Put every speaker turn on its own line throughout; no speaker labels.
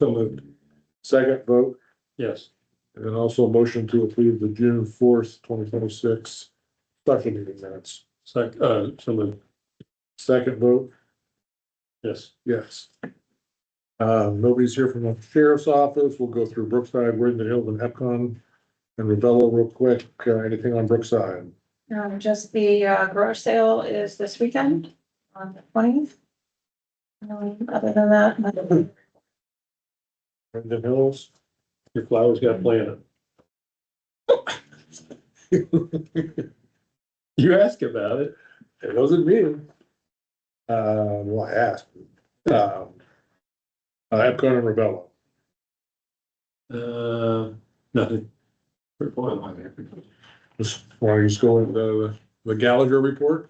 So moved.
Second vote,
Yes.
and then also a motion to approve the June 4th, 2026 special meeting minutes.
So moved.
Second vote,
Yes.
yes. Nobody's here from the sheriff's office. We'll go through Brookside, Worthington Hills, and Epcot and Ravello real quick. Anything on Brookside?
Just the garage sale is this weekend on the 20th. Other than that, nothing.
Worthington Hills?
Your flowers got planted. You asked about it.
It wasn't me. Well, I asked. Epcot and Ravello.
Nothing.
Just while he's going, the Gallagher report?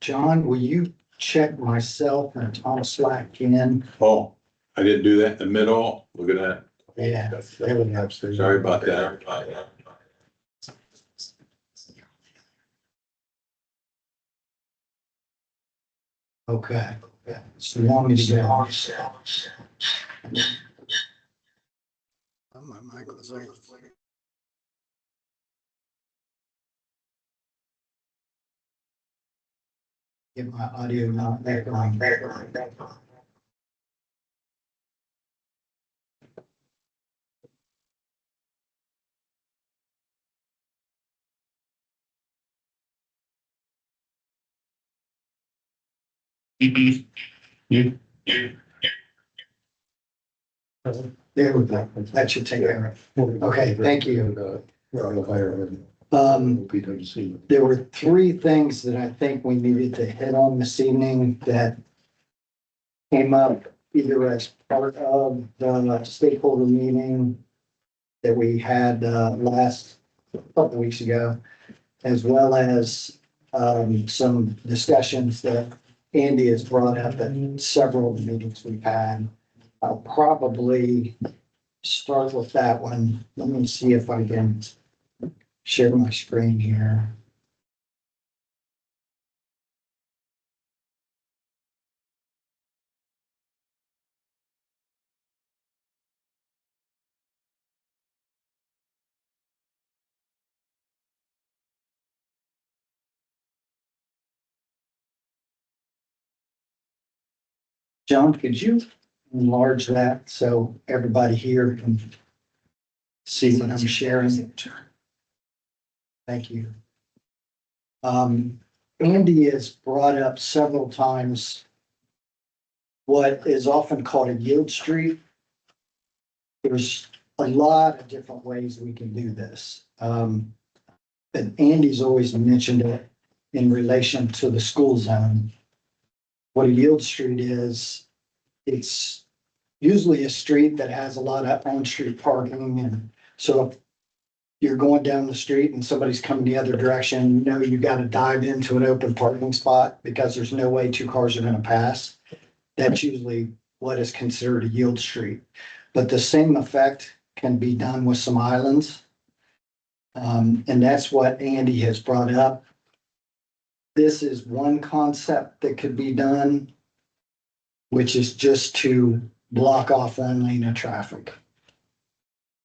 John, will you check myself and Tom Slack in?
Oh, I didn't do that in the middle. Look at that.
Yeah.
They would have to.
Sorry about that.
Okay. So you want me to go? Oh, my mic was on. Get my audio not back on. There we go. That should take care of it. Okay, thank you. There were three things that I think we needed to hit on this evening that came up either as part of the stakeholder meeting that we had last couple weeks ago, as well as some discussions that Andy has brought up at several of the meetings we've had. I'll probably start with that one. Let me see if I can share my screen here. John, could you enlarge that so everybody here can see what I'm sharing? Thank you. Andy has brought up several times what is often called a yield street. There's a lot of different ways we can do this. And Andy's always mentioned it in relation to the school zone. What a yield street is, it's usually a street that has a lot of on-street parking. And so if you're going down the street and somebody's coming the other direction, you know, you got to dive into an open parking spot because there's no way two cars are going to pass. That's usually what is considered a yield street. But the same effect can be done with some islands. And that's what Andy has brought up. This is one concept that could be done, which is just to block off one lane of traffic.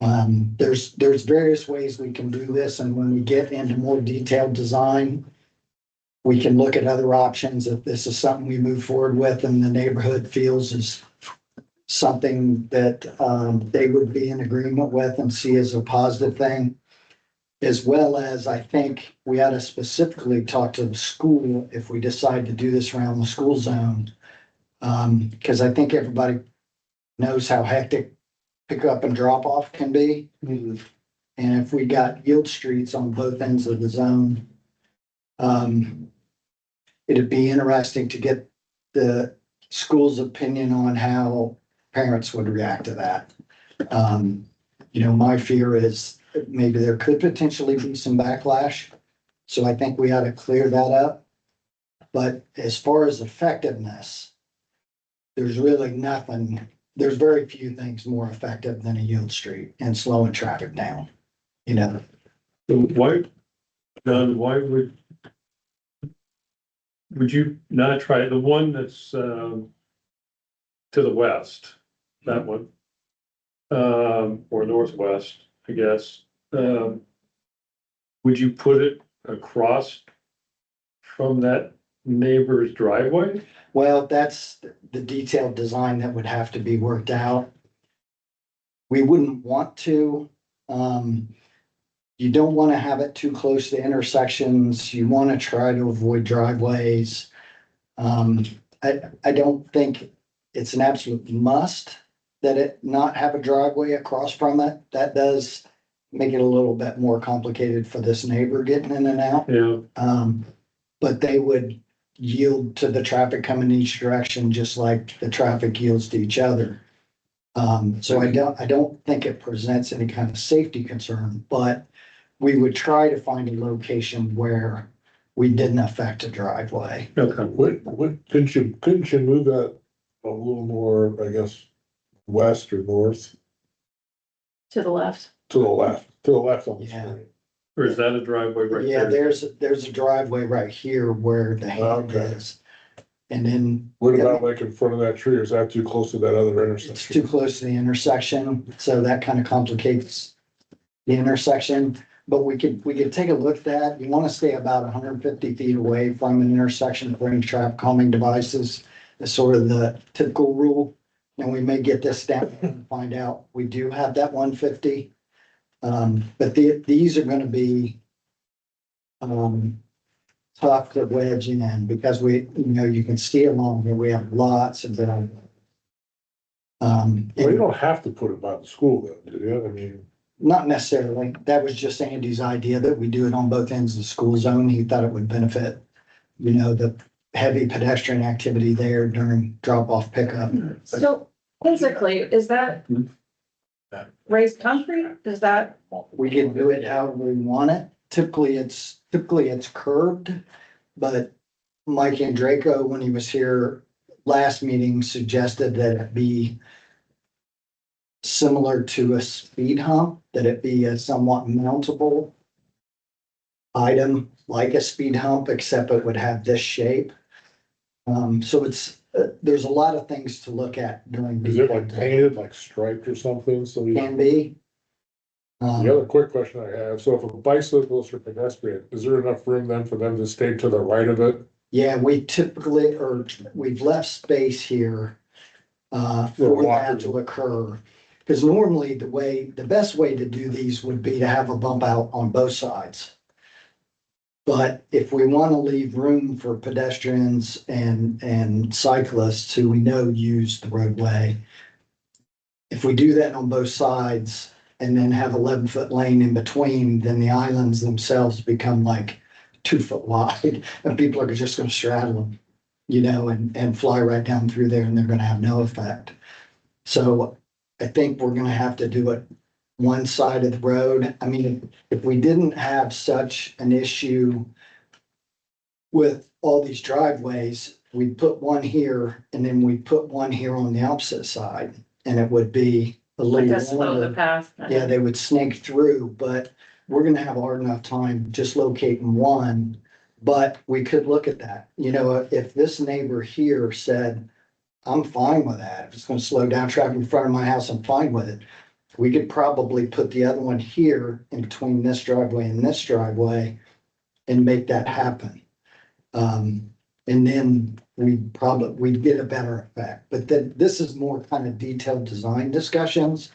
There's various ways we can do this, and when we get into more detailed design, we can look at other options if this is something we move forward with and the neighborhood feels is something that they would be in agreement with and see as a positive thing. As well as I think we ought to specifically talk to the school if we decide to do this around the school zone. Because I think everybody knows how hectic pickup and drop off can be. And if we got yield streets on both ends of the zone, it'd be interesting to get the school's opinion on how parents would react to that. You know, my fear is maybe there could potentially be some backlash. So I think we ought to clear that up. But as far as effectiveness, there's really nothing, there's very few things more effective than a yield street and slowing traffic down, you know.
So why, John, why would you not try the one that's to the west, that one. Or northwest, I guess. Would you put it across from that neighbor's driveway?
Well, that's the detailed design that would have to be worked out. We wouldn't want to. You don't want to have it too close to intersections. You want to try to avoid driveways. I don't think it's an absolute must that it not have a driveway across from it. That does make it a little bit more complicated for this neighbor getting in and out.
Yeah,
But they would yield to the traffic coming each direction, just like the traffic yields to each other. So I don't think it presents any kind of safety concern, but we would try to find a location where we didn't affect a driveway.
okay.
Couldn't you move that a little more, I guess, west or north,
To the left.
to the left on the
Yeah.
screen?
Or is that a driveway right
Yeah,
there?
there's a driveway right here where the hand
Okay.
is. And then
What about like in front of that tree, or is that too close to that other
it's
intersection?
too close to the intersection, so that kind of complicates the intersection. But we could take a look at that. You want to stay about 150 feet away from an intersection for any traffic calming devices. Is sort of the typical rule. And we may get this down and find out we do have that 150. But these are gonna be tough to wedge in because you can see along here, we have lots of them.
Well, you don't have to put it by the school though, do you? I mean,
Not necessarily. That was just Andy's idea that we do it on both ends of the school zone. He thought it would benefit, the heavy pedestrian activity there during drop off pickup.
So physically, is that raised concrete? Is that,
We can do it however we want it. Typically, it's curved, but Mike and Draco, when he was here last meeting, suggested that it be similar to a speed hump, that it be a somewhat mountable item like a speed hump, except it would have this shape. So there's a lot of things to look at during.
is it like painted, like striped or something? So
Can be.
the other quick question I have, so if a bicyclist or pedestrian, is there enough room then for them to stay to the right of it?
Yeah, we've left space here for that to occur. Because normally the best way to do these would be to have a bump out on both sides. But if we want to leave room for pedestrians and cyclists who we know use the roadway, if we do that on both sides and then have 11-foot lane in between, then the islands themselves become like 2 foot wide and people are just going to straddle them, and fly right down through there and they're going to have no effect. So I think we're going to have to do it one side of the road. I mean, if we didn't have such an issue with all these driveways, we'd put one here and then we'd put one here on the opposite side and it would be a
like
little
a slow the
longer.
path?
Yeah, they would snake through, but we're gonna have a hard enough time just locating one. But we could look at that, if this neighbor here said, I'm fine with that. If it's gonna slow down traffic in front of my house, I'm fine with it. We could probably put the other one here in between this driveway and this driveway and make that happen. And then we'd get a better effect, but this is more kind of detailed design discussions.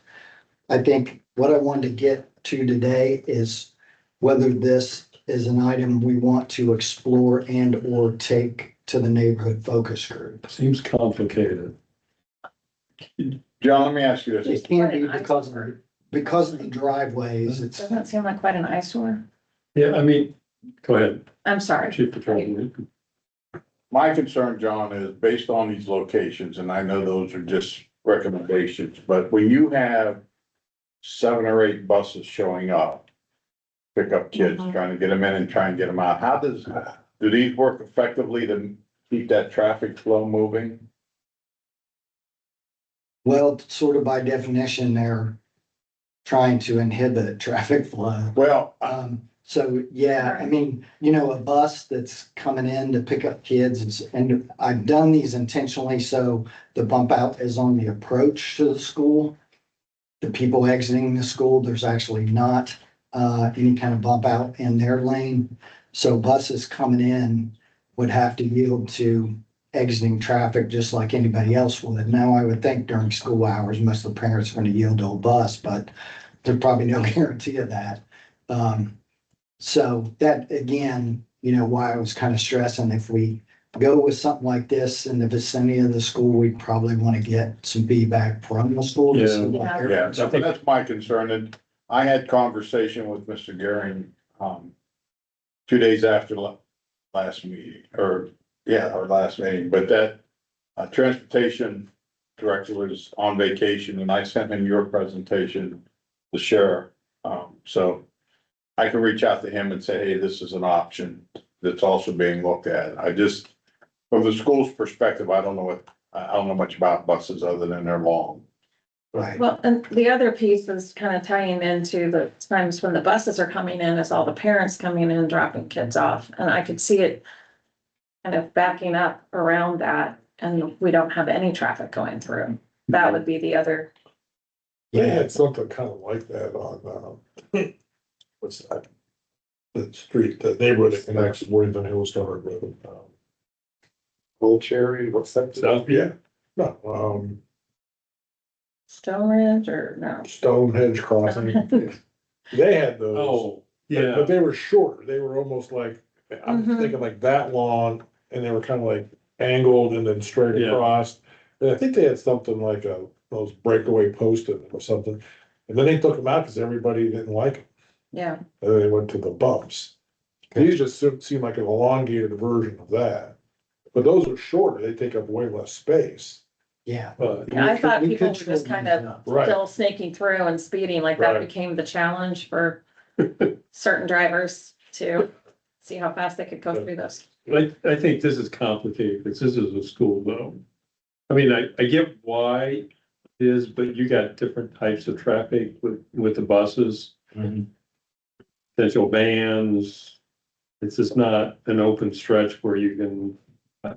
I think what I wanted to get to today is whether this is an item we want to explore and or take to the neighborhood focus group.
Seems complicated.
John, let me ask you this.
It can be because of the driveways, it's,
Doesn't seem like quite an eyesore.
Yeah, I mean, go ahead,
I'm sorry.
Chief Patrol.
My concern, John, is based on these locations, and I know those are just recommendations, but when you have 7 or 8 buses showing up, pick up kids,
Mhm.
trying to get them in and try and get them out, do these work effectively to keep that traffic flow moving?
well, sort of by definition, they're trying to inhibit traffic flow.
Well,
So, yeah, I mean, a bus that's coming in to pick up kids and I've done these intentionally, so the bump out is on the approach to the school. The people exiting the school, there's actually not any kind of bump out in their lane. So buses coming in would have to yield to exiting traffic just like anybody else would. Now, I would think during school hours, most of the parents are going to yield to a bus, but there's probably no guarantee of that. So that, again, why I was kind of stressing, if we go with something like this in the vicinity of the school, we probably want to get some feedback from the school. To see what their
Yeah,
concerns
so that's my concern, and I had conversation with Mr. Gehring, 2 days after last meeting, our last meeting, but that transportation director was on vacation, and I sent him your presentation to share. So I can reach out to him and say, hey, this is an option that's also being looked at. From the school's perspective, I don't know much about buses other than they're long.
Right.
Well, and the other piece is kind of tying into the times when the buses are coming in, is all the parents coming in, dropping kids off, and I could see it kind of backing up around that, and we don't have any traffic going through. That would be the other.
They
Yeah,
had something kind of like that on, what's that? The street, the neighborhood that connects Worthington Hills to our road. Old Cherry, what's that?
Southview?
No,
Stone Ridge or no?
Stonehenge Crossing. They had those.
Oh,
But
yeah,
they were shorter. They were almost like, I'm
Mhm.
thinking like that long, and they were kind of like angled and then straight
Yeah.
across. And I think they had something like those breakaway posts in them or something. And then they took them out because everybody didn't like them.
Yeah,
And then they went to the bumps. These just seem like an elongated version of that. But those are shorter. They take up way less space.
yeah.
but
I thought
We
people
could
were just
shorten
kind
these
of
up.
Right.
still snaking through and speeding, like that
Right.
became the challenge for certain drivers to see how fast they could go through those.
I think this is complicated, because this is a school though. I mean, I get why it is, but you got different types of traffic with the buses, potential vans. It's just not an open stretch where you can,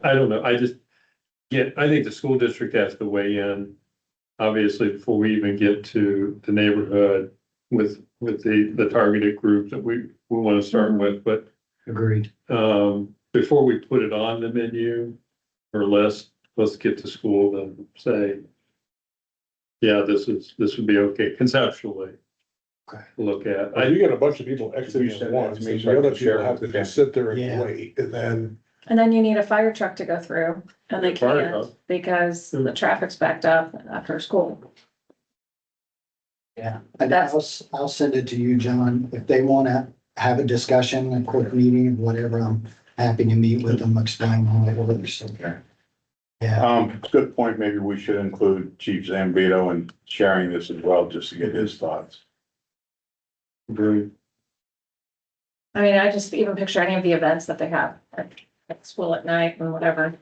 I don't know, I think the school district has to weigh in. Obviously, before we even get to the neighborhood with the targeted group that we want to start with, but
Agreed.
before we put it on the menu or list, let's get to school and say, yeah, this would be okay conceptually.
Okay.
Look at,
You get a bunch of people
You
exiting
send
at
that to
once,
me
and
so I
the
can
other
share
people
it
have to
with them.
just sit there
Yeah.
and wait, and then.
And then you need a fire truck to go through, and they
Fire
can't
truck.
because the traffic's backed up after school.
Yeah, and I'll send it to you, John. If they want to have a discussion, a quick meeting, whatever, I'm happy to meet with them, explain how it works. Yeah,
It's a good point. Maybe we should include Chief Zambito in sharing this as well, just to get his thoughts.
agree.
I mean, I just even picture any of the events that they have at school at night and whatever.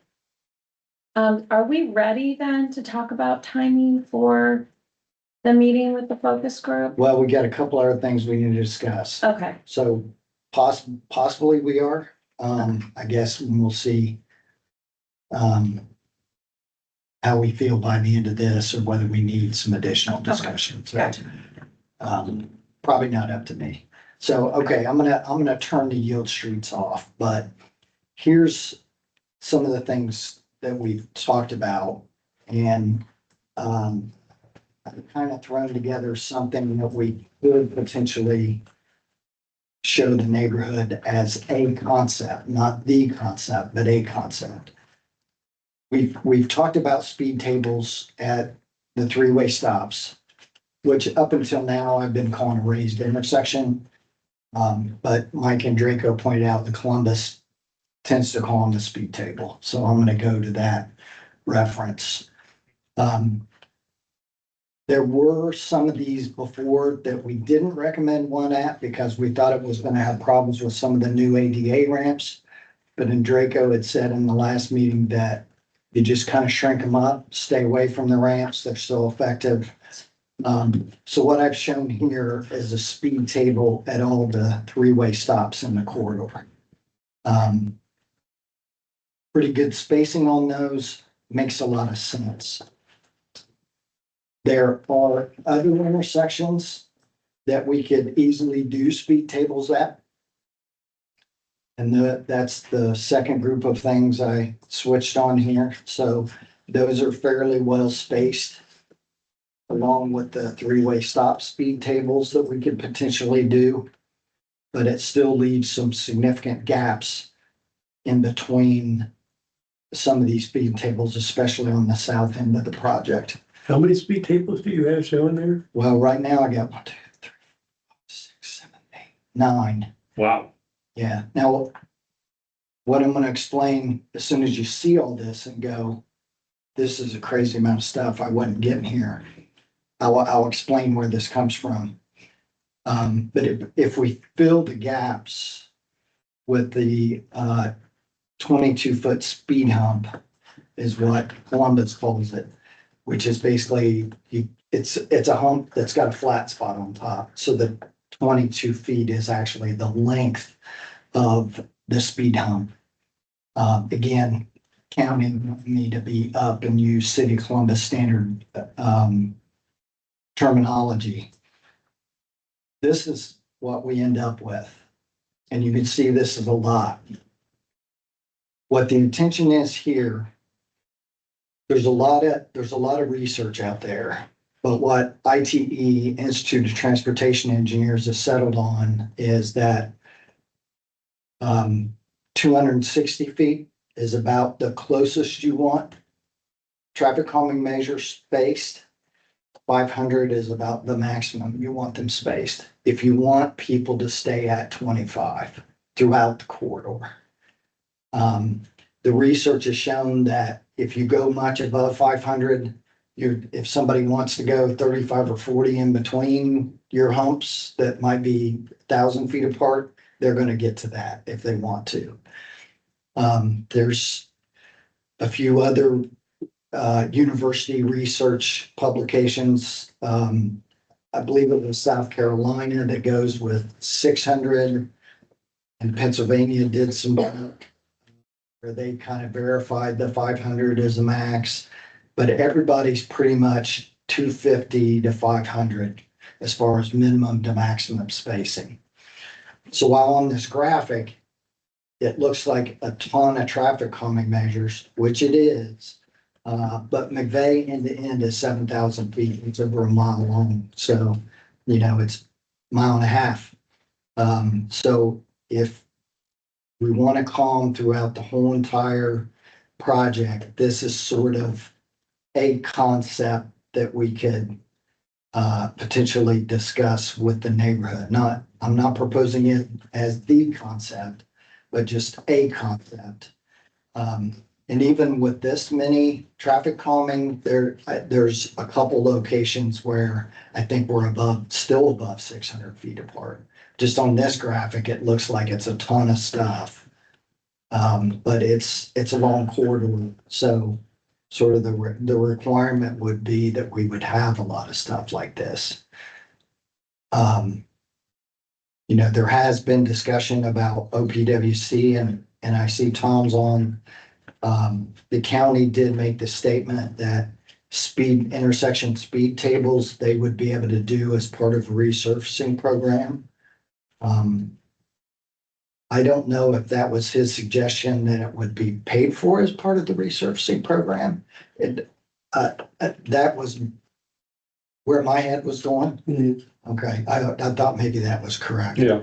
Are we ready then to talk about timing for the meeting with the focus group?
well, we got a couple other things we need to discuss.
Okay,
So possibly we are, I guess we'll see. How we feel by the end of this, or whether we need some additional discussion. So,
gotcha.
probably not up to me. So, okay, I'm gonna turn the yield streets off, but here's some of the things that we've talked about. And, I've kind of thrown together something that we could potentially show the neighborhood as a concept, not the concept, but a concept. We've talked about speed tables at the three-way stops, which up until now I've been calling a raised intersection. But Mike and Draco pointed out the Columbus tends to call them the speed table. So I'm gonna go to that reference. There were some of these before that we didn't recommend one at because we thought it was gonna have problems with some of the new ADA ramps. But in Draco, it said in the last meeting that you just kind of shrink them up, stay away from the ramps. They're still effective. So what I've shown here is a speed table at all the three-way stops in the corridor. Pretty good spacing on those, makes a lot of sense. There are other intersections that we could easily do speed tables at. And that's the second group of things I switched on here. So those are fairly well spaced, along with the three-way stop speed tables that we could potentially do. But it still leaves some significant gaps in between some of these speed tables, especially on the south end of the project.
How many speed tables do you have showing there?
Well, right now I got 1, 2, 3, 4, 5, 6, 7, 8, 9.
Wow.
Yeah. Now, what I'm going to explain as soon as you see all this and go, this is a crazy amount of stuff I wasn't getting here. I'll explain where this comes from. But if we fill the gaps with the 22-foot speed hump, is what Columbus calls it, which is basically it's a hump that's got a flat spot on top. So the 22 feet is actually the length of the speed hump. Again, county need to be up and use City of Columbus standard terminology. This is what we end up with. And you can see this is a lot. What the intention is here, there's a lot of research out there, but what ITE, Institute of Transportation Engineers, has settled on is that 260 feet is about the closest you want. Traffic calming measures spaced. 500 is about the maximum you want them spaced. If you want people to stay at 25 throughout the corridor. The research has shown that if you go much above 500, if somebody wants to go 35 or 40 in between your humps that might be 1,000 feet apart, they're going to get to that if they want to. There's a few other university research publications. I believe it was South Carolina that goes with 600, and Pennsylvania did some work where they kind of verified the 500 as a max, but everybody's pretty much 250 to 500 as far as minimum to maximum spacing. So while on this graphic, it looks like a ton of traffic calming measures, which it is. But McVeigh end to end is 7,000 feet. It's over a mile long. So, it's a mile and a half. So if we want to calm throughout the whole entire project, this is sort of a concept that we could potentially discuss with the neighborhood. I'm not proposing it as the concept, but just a concept. And even with this many traffic calming, there's a couple locations where I think we're still above 600 feet apart. Just on this graphic, it looks like it's a ton of stuff. But it's a long corridor. So sort of the requirement would be that we would have a lot of stuff like this. There has been discussion about OPWC and I see Tom's on. The county did make the statement that intersection speed tables, they would be able to do as part of a resurfacing program. I don't know if that was his suggestion that it would be paid for as part of the resurfacing program. That was where my head was going.
Mm-hmm.
Okay, I thought maybe that was correct.
Yeah.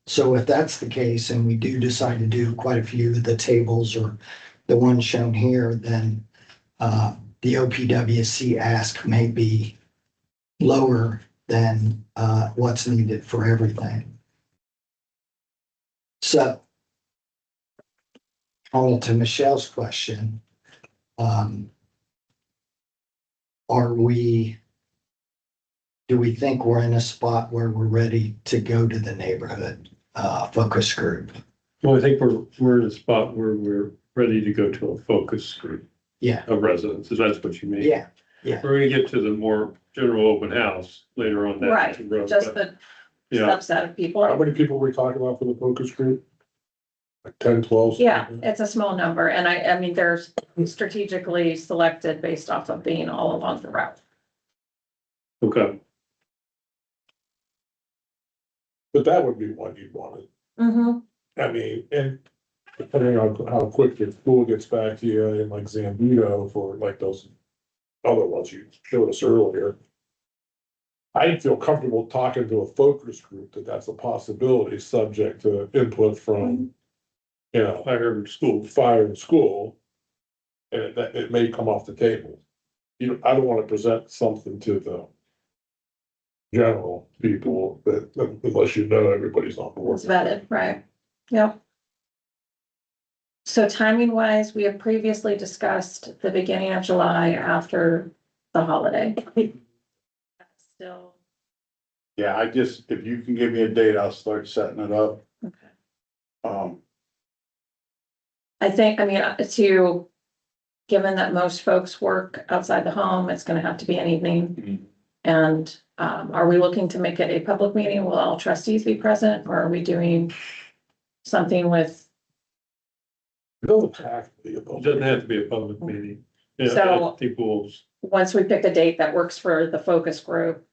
So if that's the case, and we do decide to do quite a few of the tables or the ones shown here, then the OPWC ask may be lower than what's needed for everything. So, on to Michelle's question, do we think we're in a spot where we're ready to go to the neighborhood focus group?
Well, I think we're in a spot where we're ready to go to a focus group
Yeah,
of residents. If that's what you mean.
yeah. Yeah.
We're gonna get to the more general open house later on.
Right, just the
Yeah,
subset of
How
people.
many people were we talking about for the focus group? Like 10, 12?
Yeah, it's a small number, and I mean, they're strategically selected based off of being all along the route.
okay,
But that would be one you'd want it.
Mm-hmm.
I mean, and depending on how quick your school gets back to you in like Zambito for like those other ones you showed us earlier. I feel comfortable talking to a focus group that that's a possibility, subject to input from, you know,
I heard school.
fire and school. And that it may come off the table. You know, I don't want to present something to the general people that unless you know everybody's on board.
It's vetted, right? Yep. So timing wise, we have previously discussed the beginning of July after the holiday. Still,
Yeah, if you can give me a date, I'll start setting it up.
okay.
Um,
I mean, given that most folks work outside the home, it's gonna have to be an evening.
Mhm.
And, are we looking to make it a public meeting? Will all trustees be present, or are we doing something with?
It doesn't have to be a
It
public.
doesn't have to be a public meeting. Yeah,
So-
I think we'll,
Once we pick a date that works for the focus group,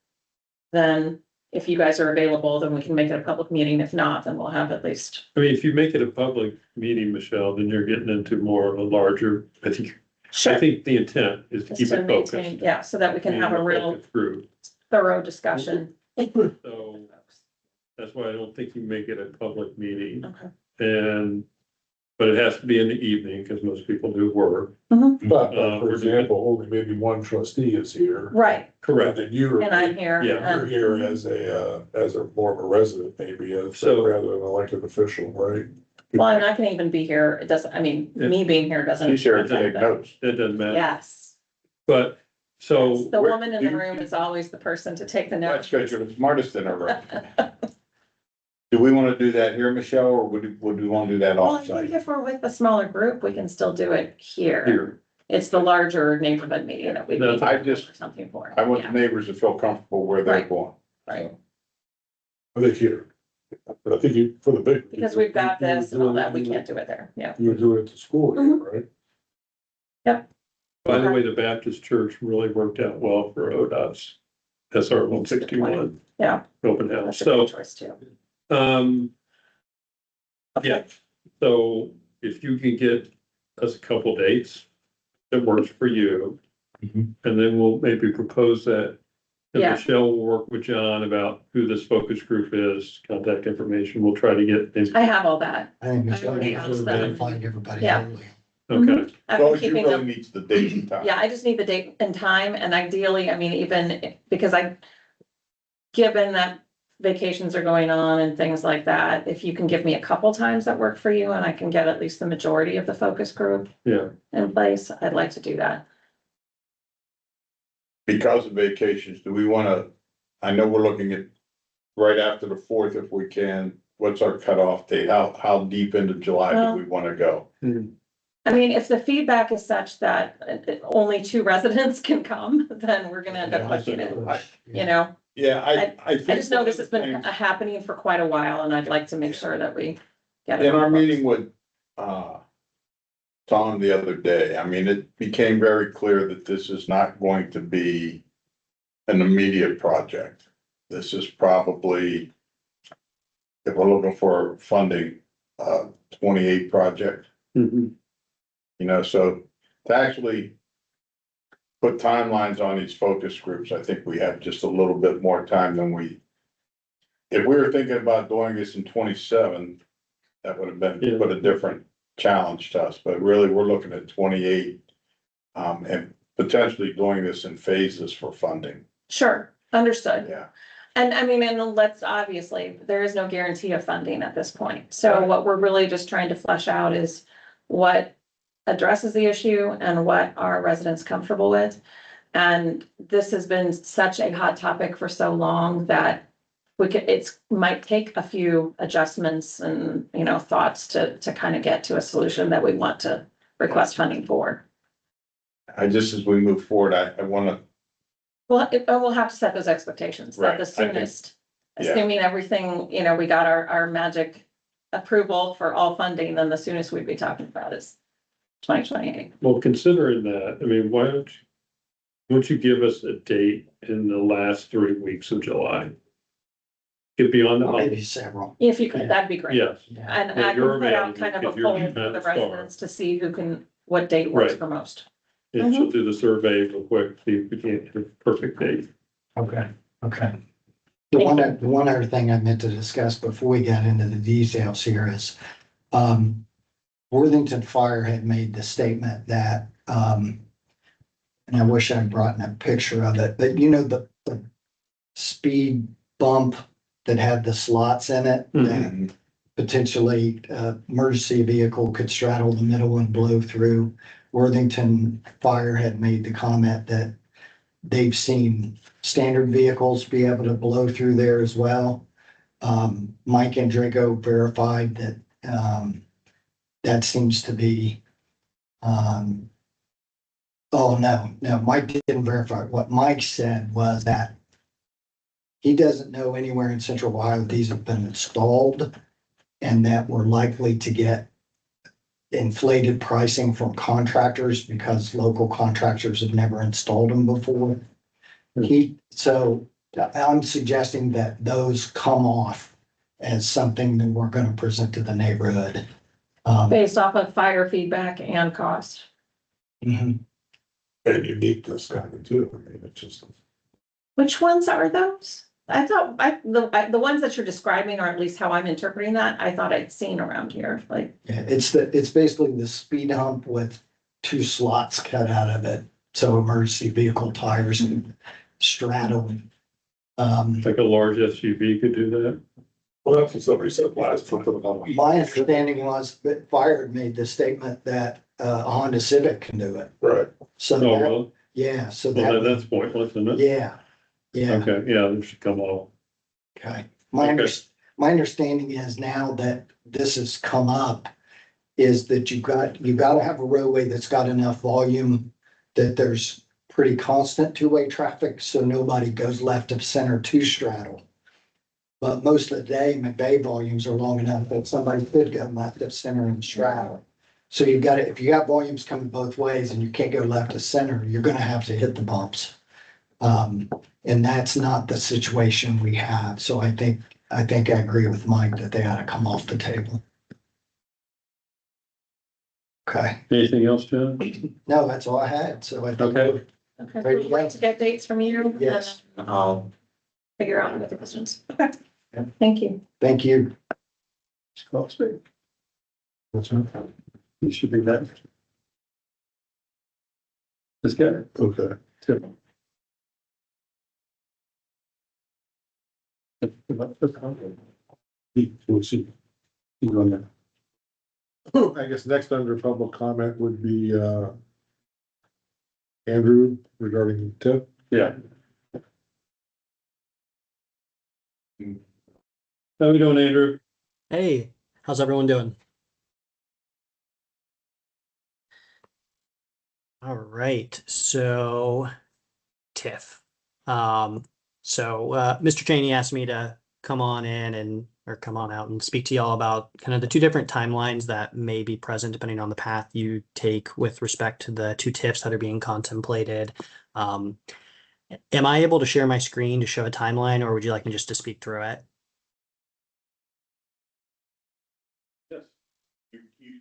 then if you guys are available, then we can make it a public meeting. If not, then we'll have at least.
I mean, if you make it a public meeting, Michelle, then you're getting into more of a larger, I think the intent is to
Just
keep
to
it
maintain,
focused.
yeah, so that we can have a real
Focused group.
thorough discussion.
So that's why I don't think you make it a public meeting.
Okay.
But it has to be in the evening because most people do work.
But for
we're
example, only maybe one trustee is here.
Right,
Correct.
And you're,
and I'm here.
Yeah.
you're
and-
here as a more of a resident, maybe,
So-
rather than an elected official, right?
Well, I'm not gonna even be here. It doesn't, I mean, me being here doesn't.
she's here to
affect
take
that.
notes.
It doesn't matter.
Yes.
But so,
The
where-
woman in the room is always the person to take the
That's
notes.
because you're the smartest in the room. Do we want to do that here, Michelle, or would we want to do that
Well, I think
offsite?
if we're with a smaller group, we can still do it here.
here,
It's the larger neighborhood meeting that we
No,
need
I
to
just-
for something for.
I want the
Yeah,
neighbors to feel comfortable where they're
Right.
going.
right,
I think here. But I think you, for the big.
because we've got this and all that, we can't do it there, yeah.
You were doing it to school, here, right?
by the way, the Baptist church really worked out well for ODOT's SR 161
Yeah,
open
that's
house.
a good
So,
choice too.
yeah, so if you can get us a couple dates that works for you.
Mhm.
And then we'll maybe propose that. And
Yeah.
Michelle will work with John about who this focus group is, contact information. We'll try to get things.
I have all that.
I think
I
it's
already
gonna
asked
be
them.
find everybody.
Yeah.
early.
Okay,
I've
So
been
you
keeping
really
them,
needs the date and time.
yeah, I just need the date and time, and ideally, I mean, even because given that vacations are going on and things like that, if you can give me a couple times that work for you and I can get at least the majority of the focus group
yeah,
in place, I'd like to do that.
Because of vacations, do we want to, I know we're looking at right after the 4th if we can. What's our cutoff date? How deep into July
Well-
do we want to go?
I mean, if the feedback is such that only 2 residents can come, then we're gonna end up pushing it, you know?
Yeah, I think.
I just know
one
this
of
has
the
been
things-
happening for quite a while, and I'd like to make sure that we get it.
In our
on the books.
meeting with, Tom the other day, I mean, it became very clear that this is not going to be an immediate project. This is probably, if we're looking for funding, 28 project,
Mhm.
you know, so to actually put timelines on these focus groups, I think we have just a little bit more time than if we were thinking about doing this in 27, that would have been,
Yeah.
put a different challenge to us, but really, we're looking at 28. And potentially doing this in phases for funding,
Sure, understood.
yeah.
And I mean, and let's obviously, there is no guarantee of funding at this point. So what we're really just trying to flesh out is what addresses the issue and what are residents comfortable with. And this has been such a hot topic for so long that might take a few adjustments and, thoughts to kind of get to a solution that we want to request funding for.
just as we move forward, I wanna,
Well, we'll have to set those expectations, that
Right,
the
I think-
soonest,
yeah.
assuming everything, we got our magic approval for all funding, then the soonest we'd be talking about is 2028.
Well, considering that, I mean, won't you give us a date in the last 3 weeks of July? Get beyond the
I'll give
holiday,
you several.
If you could, that'd be great.
yes,
Yeah.
And
Yeah,
I
you're
can put out
available
kind of a
because you're
poll
the
for the
star.
residents to see what date works
Right.
for most.
and she'll do the survey real quick, see if we can't get a perfect date.
Okay, okay. The one other thing I meant to discuss before we got into the details here is, Worthington Fire had made the statement that, and I wish I'd brought in a picture of it, but the speed bump that had the slots in it, that potentially, emergency vehicle could straddle the middle and blow through. Worthington Fire had made the comment that they've seen standard vehicles be able to blow through there as well. Mike and Draco verified that, that seems to be, oh, no, Mike didn't verify. What Mike said was that he doesn't know anywhere in Central Ohio these have been installed, and that we're likely to get inflated pricing from contractors because local contractors have never installed them before. So I'm suggesting that those come off as something that we're gonna present to the neighborhood.
Based off of fire feedback and cost.
Mhm.
And uniqueness kind of too. I mean, it's just.
Which ones are those? I thought, the ones that you're describing, or at least how I'm interpreting that, I thought I'd seen around here, like,
Yeah, it's basically the speed hump with two slots cut out of it, so emergency vehicle tires can straddle.
Like a large SUV could do that.
Well, that's what somebody said last time.
My understanding was that Fire had made the statement that a Honda Civic can do it.
Right.
So
Oh,
that,
well,
yeah, so
well,
that,
that's pointless, isn't it?
yeah, yeah,
Okay, yeah, they should come off.
okay.
Okay.
My understanding is now that this has come up, is that you gotta have a roadway that's got enough volume that there's pretty constant two-way traffic, so nobody goes left of center to straddle. But most of the day, McVeigh volumes are long enough that somebody could go left of center and straddle. So you've got to, if you got volumes coming both ways and you can't go left of center, you're gonna have to hit the bumps. And that's not the situation we have. So I think I agree with Mike that they ought to come off the table. Okay,
Anything else, John?
no, that's all I had. So I think.
Okay.
okay,
Ready to
we'll
go?
wait to get dates from you.
Yes.
And I'll figure out what the questions. Okay.
Yeah.
Thank you.
Thank you.
What's that? You should be that. This guy.
Okay.
Tim.
We'll see.
You go there.
I guess next under public comment would be, Andrew regarding tip.
Yeah. How we doing, Andrew?
Hey, how's everyone doing? All right, so TIF. Mr. Cheney asked me to come on in or come on out and speak to y'all about kind of the two different timelines that may be present depending on the path you take with respect to the two TIFs that are being contemplated. Am I able to share my screen to show a timeline, or would you like me just to speak through it?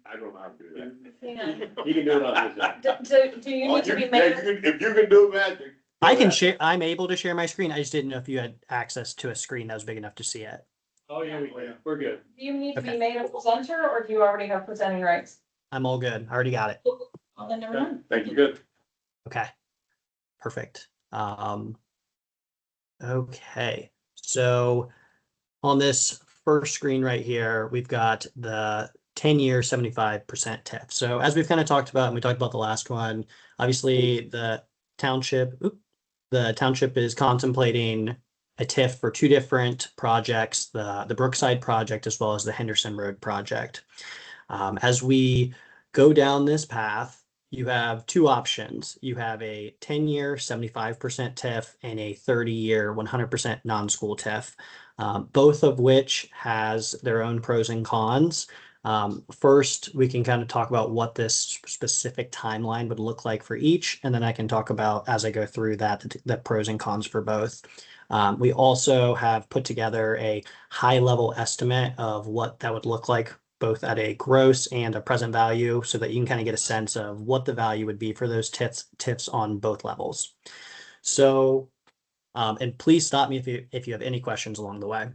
I don't know how to do that.
Yeah.
You can do it on this.
Do you need to be made?
If you can do magic.
I can share, I'm able to share my screen. I just didn't know if you had access to a screen that was big enough to see it.
Oh, yeah, we're good.
Do you need to be
Okay.
made a presenter, or do you already have presenting rights?
I'm all good. I already got it.
Well, then never mind.
Thank you.
Good.
Okay. Perfect. Okay. So on this first screen right here, we've got the 10-year 75% TIF. So as we've kind of talked about, and we talked about the last one, obviously the township is contemplating a TIF for two different projects, the Brookside project as well as the Henderson Road project. As we go down this path, you have two options. You have a 10-year 75% TIF and a 30-year 100% non-school TIF, both of which has their own pros and cons. First, we can kind of talk about what this specific timeline would look like for each, and then I can talk about, as I go through that, the pros and cons for both. We also have put together a high-level estimate of what that would look like, both at a gross and a present value, so that you can kind of get a sense of what the value would be for those TIFs on both levels. So, and please stop me if you have any questions along the way.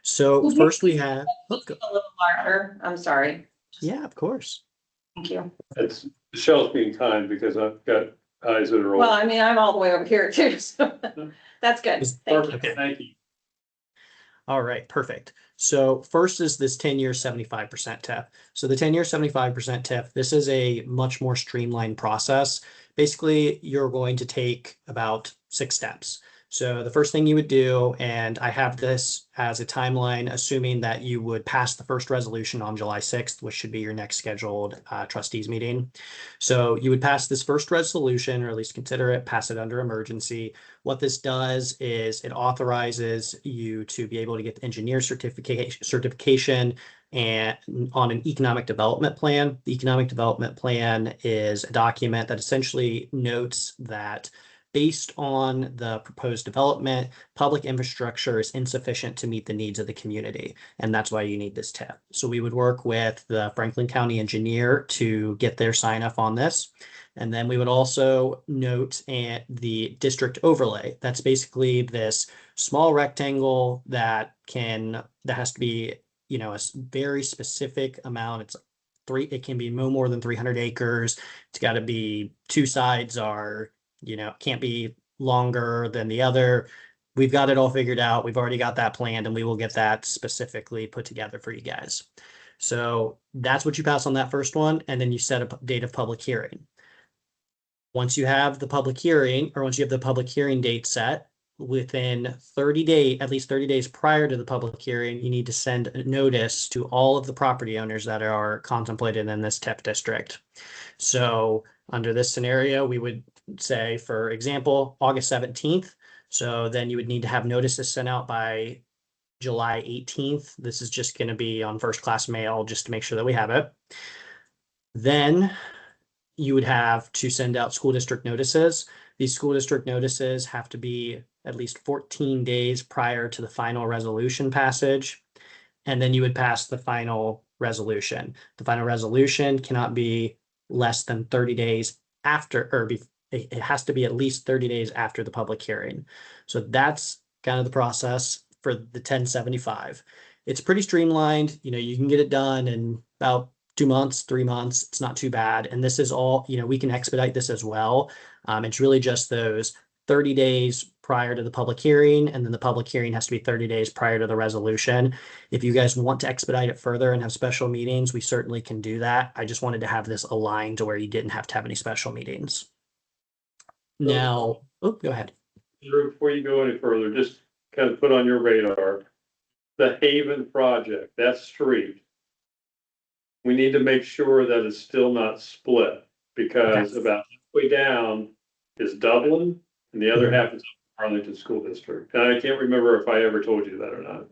So first we have,
A little larger, I'm sorry.
yeah, of course.
Thank you.
It's, Michelle's being kind because I've got eyes that are
Well,
old.
I mean, I'm all the way over here too, so that's good. Thank you.
Perfect, thank you.
All right, perfect. So first is this 10-year 75% TIF. So the 10-year 75% TIF, this is a much more streamlined process. Basically, you're going to take about 6 steps. So the first thing you would do, and I have this as a timeline, assuming that you would pass the first resolution on July 6th, which should be your next scheduled trustees meeting. So you would pass this first resolution, or at least consider it, pass it under emergency. What this does is it authorizes you to be able to get the engineer certification and on an economic development plan. The economic development plan is a document that essentially notes that based on the proposed development, public infrastructure is insufficient to meet the needs of the community. And that's why you need this TIF. So we would work with the Franklin County engineer to get their sign off on this. And then we would also note the district overlay. That's basically this small rectangle that has to be, a very specific amount. It can be no more than 300 acres. It's got to be, 2 sides are, can't be longer than the other. We've got it all figured out. We've already got that planned, and we will get that specifically put together for you guys. So that's what you pass on that first one. And then you set a date of public hearing. Once you have the public hearing, or once you have the public hearing date set, within 30 days, at least 30 days prior to the public hearing, you need to send a notice to all of the property owners that are contemplated in this TIF district. So under this scenario, we would say, for example, August 17th. So then you would need to have notices sent out by July 18th. This is just going to be on first class mail, just to make sure that we have it. Then you would have to send out school district notices. These school district notices have to be at least 14 days prior to the final resolution passage. And then you would pass the final resolution. The final resolution cannot be less than 30 days after, or it has to be at least 30 days after the public hearing. So that's kind of the process for the 1075. It's pretty streamlined. You can get it done in about 2 months, 3 months. It's not too bad. And this is all, we can expedite this as well. It's really just those 30 days prior to the public hearing, and then the public hearing has to be 30 days prior to the resolution. If you guys want to expedite it further and have special meetings, we certainly can do that. I just wanted to have this aligned to where you didn't have to have any special meetings. Now, go ahead.
Drew, before you go any further, just kind of put on your radar, the Haven project, that street. We need to make sure that it's still not split, because about halfway down is Dublin and the other half is Arlington School District. And I can't remember if I ever told you that or not.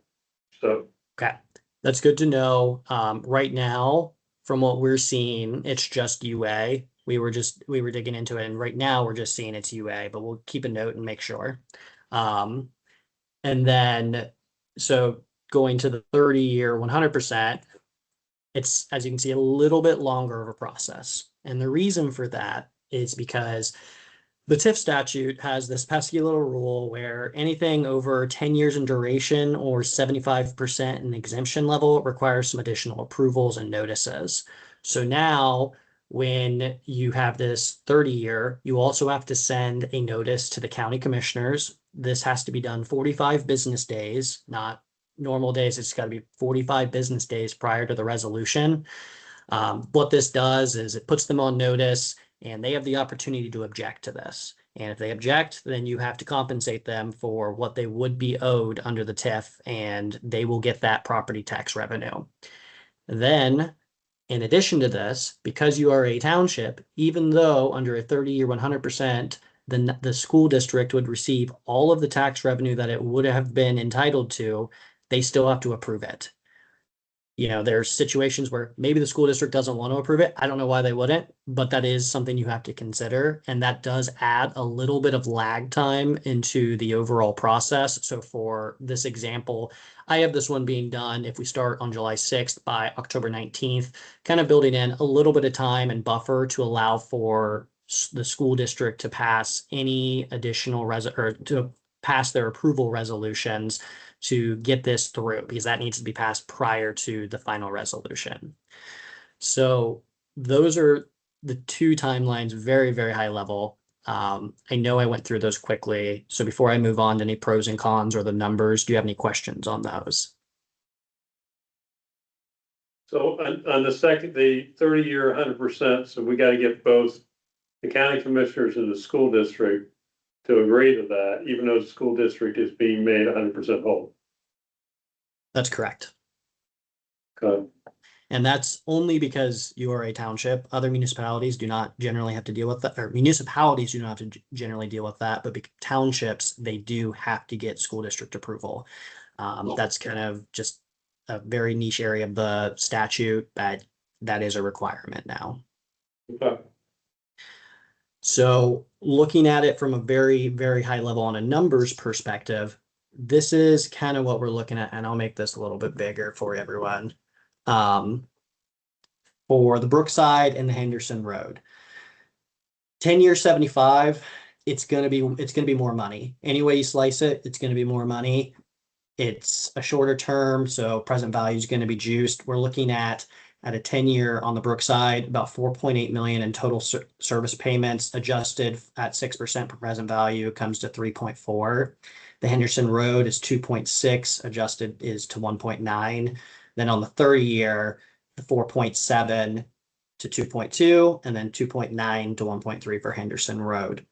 So.
Okay, that's good to know. Right now, from what we're seeing, it's just UA. We were digging into it, and right now we're just seeing it's UA, but we'll keep a note and make sure. And then, so going to the 30-year 100%, it's, as you can see, a little bit longer of a process. And the reason for that is because the TIF statute has this pesky little rule where anything over 10 years in duration or 75% in exemption level requires some additional approvals and notices. So now, when you have this 30-year, you also have to send a notice to the county commissioners. This has to be done 45 business days, not normal days. It's got to be 45 business days prior to the resolution. What this does is it puts them on notice, and they have the opportunity to object to this. And if they object, then you have to compensate them for what they would be owed under the TIF, and they will get that property tax revenue. Then In addition to this, because you are a township, even though under a 30-year 100%, the school district would receive all of the tax revenue that it would have been entitled to, they still have to approve it. You know, there's situations where maybe the school district doesn't want to approve it. I don't know why they wouldn't, but that is something you have to consider. And that does add a little bit of lag time into the overall process. So for this example, I have this one being done if we start on July 6th by October 19th, kind of building in a little bit of time and buffer to allow for the school district to pass any additional or to pass their approval resolutions to get this through, because that needs to be passed prior to the final resolution. So those are the two timelines, very, very high level. I know I went through those quickly. So before I move on to any pros and cons or the numbers, do you have any questions on those?
So on the second, the 30-year 100%, so we gotta get both the county commissioners and the school district to agree to that, even though the school district is being made 100% whole.
That's correct.
Okay.
And that's only because you are a township. Other municipalities do not generally have to deal with that, or municipalities do not have to generally deal with that, but townships, they do have to get school district approval. That's kind of just a very niche area of the statute, but that is a requirement now.
Okay.
So looking at it from a very, very high level on a numbers perspective, this is kind of what we're looking at, and I'll make this a little bit bigger for everyone. For the Brookside and the Henderson Road. 10-year 75, it's gonna be more money. Any way you slice it, it's gonna be more money. It's a shorter term, so present value is gonna be juiced. We're looking at a 10-year on the Brookside, about 4.8 million in total service payments, adjusted at 6% per present value comes to 3.4. The Henderson Road is 2.6, adjusted is to 1.9. Then on the 30-year, the 4.7 to 2.2, and then 2.9 to 1.3 for Henderson Road.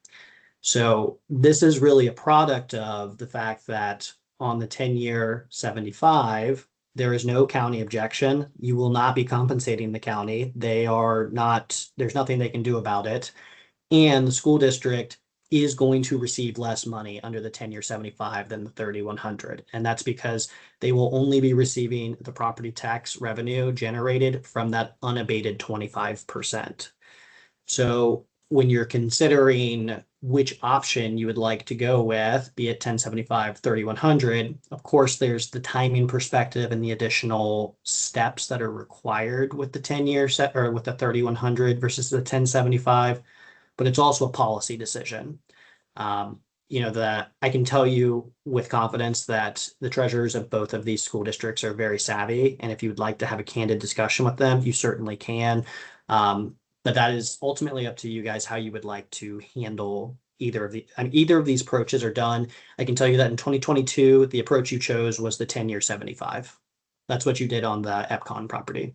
So this is really a product of the fact that on the 10-year 75, there is no county objection. You will not be compensating the county. There's nothing they can do about it. And the school district is going to receive less money under the 10-year 75 than the 30-100. And that's because they will only be receiving the property tax revenue generated from that unabated 25%. So when you're considering which option you would like to go with, be it 1075, 3100, of course, there's the timing perspective and the additional steps that are required with the 10-year set or with the 3100 versus the 1075, but it's also a policy decision. That I can tell you with confidence that the treasurers of both of these school districts are very savvy. And if you would like to have a candid discussion with them, you certainly can. But that is ultimately up to you guys how you would like to handle either of these approaches are done. I can tell you that in 2022, the approach you chose was the 10-year 75. That's what you did on the Epcon property.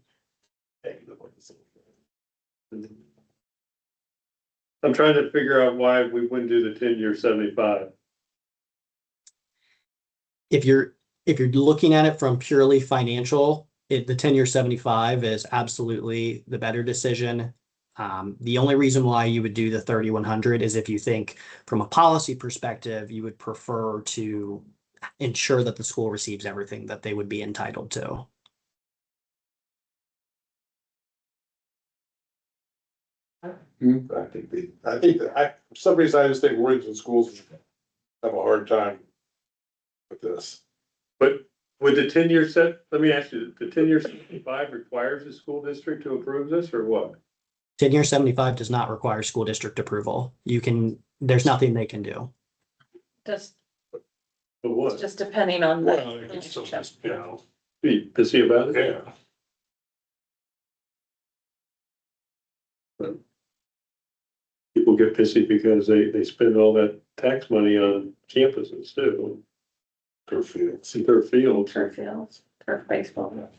I'm trying to figure out why we wouldn't do the 10-year 75.
If you're looking at it from purely financial, the 10-year 75 is absolutely the better decision. The only reason why you would do the 30-100 is if you think from a policy perspective, you would prefer to ensure that the school receives everything that they would be entitled to.
For some reason, I just think Worthington schools have a hard time with this.
But with the 10-year set, let me ask you, the 10-year 75 requires the school district to approve this or what?
10-year 75 does not require school district approval. There's nothing they can do.
Just,
But what?
just depending on
Well,
the
it's still
relationship.
just,
Be pissy about it?
yeah.
People get pissy because they spend all that tax money on campuses too.
Turf fields.
See their fields.
Turf fields, turf baseball.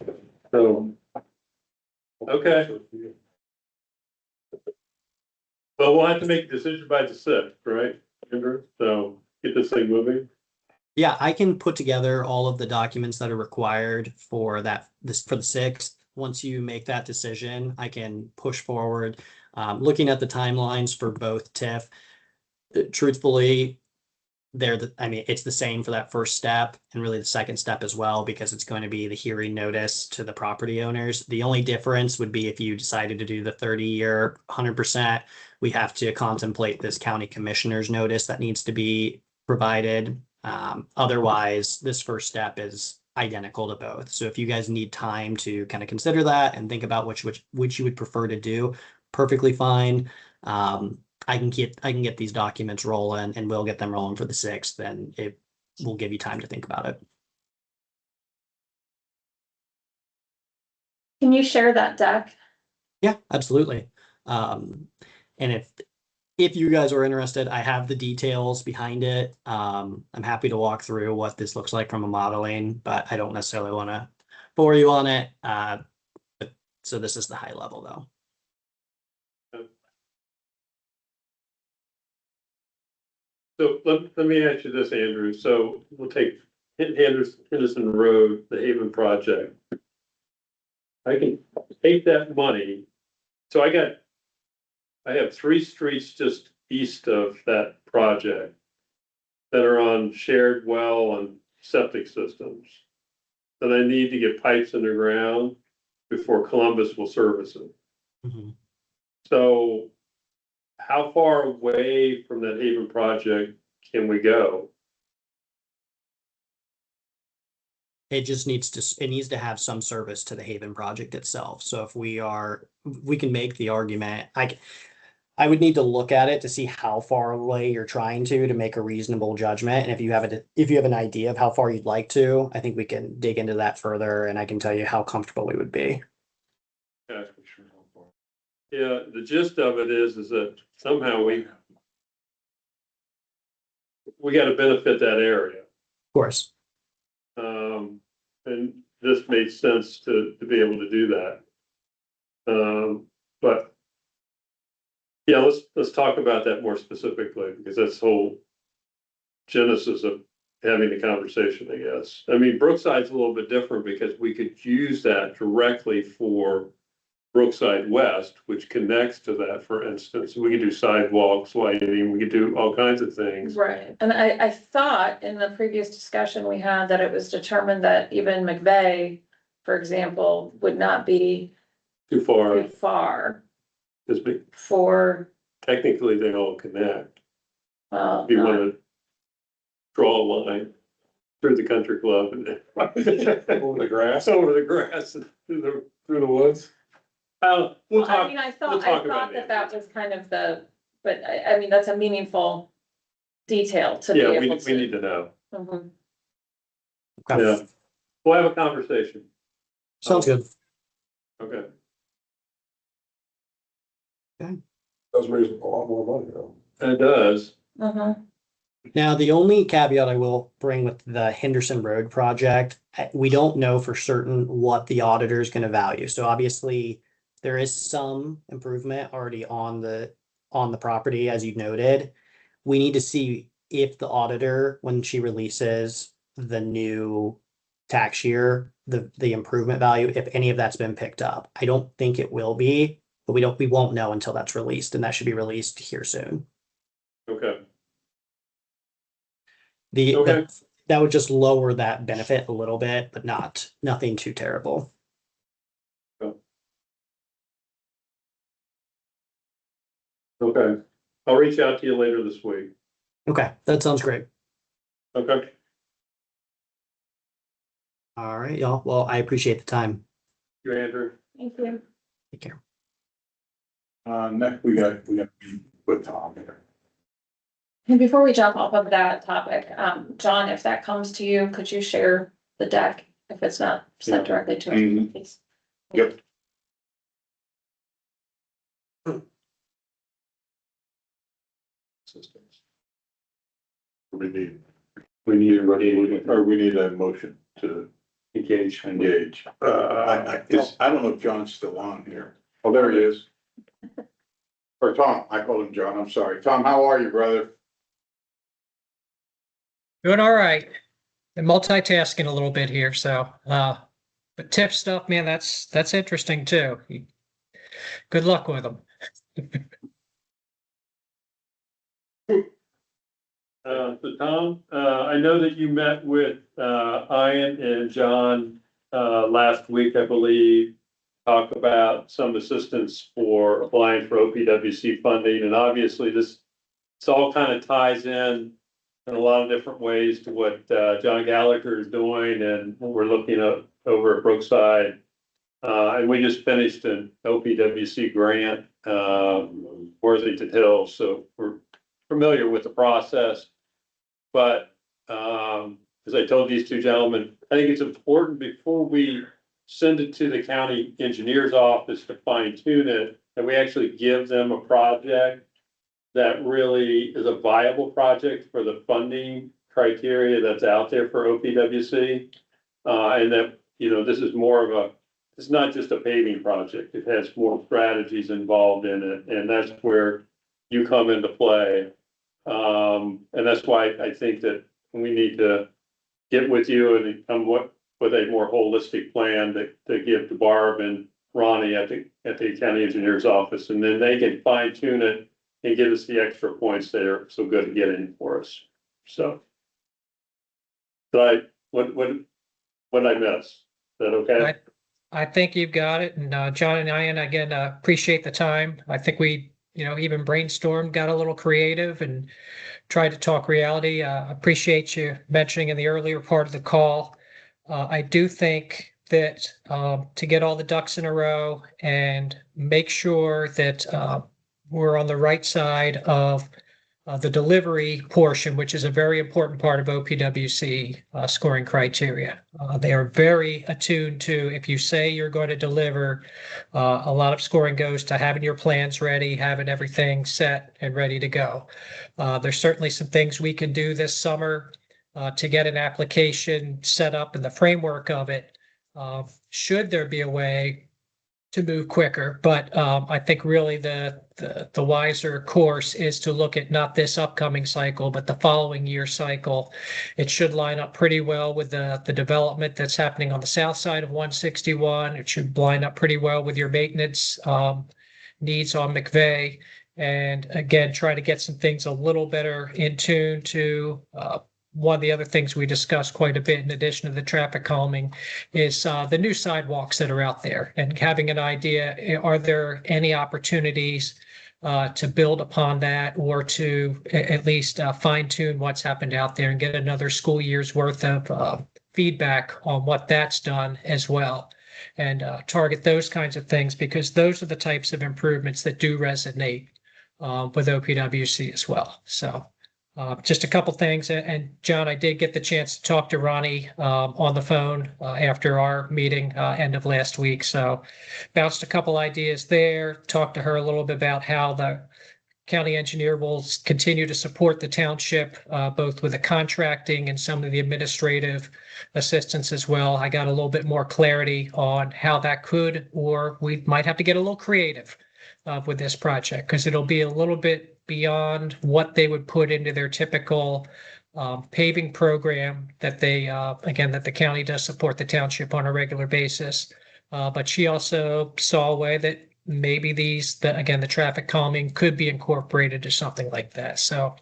So, okay. Well, we'll have to make a decision by the 6th, right, Andrew? So get this thing moving.
Yeah, I can put together all of the documents that are required for for the 6th. once you make that decision, I can push forward. Looking at the timelines for both TIF, truthfully, it's the same for that first step and really the second step as well, because it's going to be the hearing notice to the property owners. The only difference would be if you decided to do the 30-year 100%, we have to contemplate this county commissioner's notice that needs to be provided. Otherwise, this first step is identical to both. So if you guys need time to kind of consider that and think about which you would prefer to do, perfectly fine. I can get these documents rolling, and we'll get them rolling for the 6th, and it will give you time to think about it.
Can you share that deck?
Yeah, absolutely. And if you guys are interested, I have the details behind it. I'm happy to walk through what this looks like from a modeling, but I don't necessarily want to bore you on it. So this is the high level though.
So let me ask you this, Andrew. So we'll take Henderson Road, the Haven project. I can take that money. So I have 3 streets just east of that project that are on shared well and septic systems. And I need to get pipes in the ground before Columbus will service it.
Mm-hmm.
So how far away from that Haven project can we go?
It just needs to have some service to the Haven project itself. So if we can make the argument, I would need to look at it to see how far away you're trying to make a reasonable judgment. And if you have an idea of how far you'd like to, I think we can dig into that further, and I can tell you how comfortable we would be.
Okay. Yeah, the gist of it is that somehow we got to benefit that area.
Of course.
And this made sense to be able to do that. But yeah, let's talk about that more specifically, because that's the whole genesis of having the conversation, I guess. I mean, Brookside's a little bit different because we could use that directly for Brookside West, which connects to that, for instance. We could do sidewalks, lighting, we could do all kinds of things.
Right. And I thought in the previous discussion we had that it was determined that even McVeigh, for example, would not be
Too far,
too far
because
for,
technically they all connect.
well,
If you
not-
want to draw a line through the country club and
Over the grass,
over the grass and through
through the woods.
we'll
Well, I
talk.
mean, I
we'll
thought
talk about
that was kind of but I mean, that's a meaningful detail to be
Yeah,
able
we need
to.
to know.
Mhm.
Okay.
Yeah. We'll have a conversation.
Sounds good.
Okay.
Does raise a lot more money though.
It does.
Mhm.
Now, the only caveat I will bring with the Henderson Road project, we don't know for certain what the auditor is going to value. So obviously, there is some improvement already on the property, as you noted. We need to see if the auditor, when she releases the new tax year, the improvement value, if any of that's been picked up. I don't think it will be, but we won't know until that's released, and that should be released here soon.
Okay.
Okay. That would just lower that benefit a little bit, but nothing too terrible.
Okay. I'll reach out to you later this week.
Okay, that sounds great.
Okay.
All right, y'all. Well, I appreciate the time.
You, Andrew.
Thank you.
Take care.
Next we got to be with Tom here.
And before we jump off of that topic, John, if that comes to you, could you share the deck if it's not sent directly to us,
Mhm.
please?
Yep.
Systems.
We need a resolution, or we need a motion to
Engage.
engage. I don't know if John's still on here. Oh, there he is. Or Tom, I called him John, I'm sorry. Tom, how are you, brother?
Doing all right. And multitasking a little bit here, so, but But tip stuff, man, that's interesting too. Good luck with them.
So Tom, I know that you met with, Ian and John, last week, I believe. Talk about some assistance for applying for OPWC funding, and obviously this all kind of ties in a lot of different ways to what, John Gallagher is doing and what we're looking at over at Brookside. And we just finished an OPWC grant, Worthington Hills, so we're familiar with the process. But, as I told these two gentlemen, I think it's important before we send it to the county engineer's office to fine tune it, that we actually give them a project that really is a viable project for the funding criteria that's out there for OPWC. And that, this is more of a, it's not just a paving project. It has more strategies involved in it, and that's where you come into play. And that's why I think that we need to get with you and come with a more holistic plan to give to Barb and Ronnie at the county engineer's office, and then they can fine tune it and give us the extra points that are so good at getting for us. So. What did I miss? Is that okay?
I think you've got it. And John and Ian, again, appreciate the time. I think we, even brainstormed, got a little creative and tried to talk reality. Appreciate you mentioning in the earlier part of the call. I do think that to get all the ducks in a row and make sure that we're on the right side of the delivery portion, which is a very important part of OPWC scoring criteria. They are very attuned to, if you say you're going to deliver, a lot of scoring goes to having your plans ready, having everything set and ready to go. There's certainly some things we can do this summer to get an application set up in the framework of it, should there be a way to move quicker. But I think really the wiser course is to look at not this upcoming cycle, but the following year cycle. It should line up pretty well with the development that's happening on the south side of 161. It should line up pretty well with your maintenance needs on McVeigh. And again, try to get some things a little better in tune to one of the other things we discussed quite a bit in addition to the traffic calming is the new sidewalks that are out there, and having an idea, are there any opportunities to build upon that, or to at least fine tune what's happened out there and get another school year's worth of feedback on what that's done as well, and target those kinds of things, because those are the types of improvements that do resonate with OPWC as well. So just a couple things. And John, I did get the chance to talk to Ronnie on the phone after our meeting end of last week. So bounced a couple ideas there, talked to her a little bit about how the county engineer will continue to support the township, both with the contracting and some of the administrative assistance as well. I got a little bit more clarity on how that could, or we might have to get a little creative with this project, because it'll be a little bit beyond what they would put into their typical paving program that they, again, that the county does support the township on a regular basis. But she also saw a way that maybe again, the traffic calming could be incorporated to something like that. So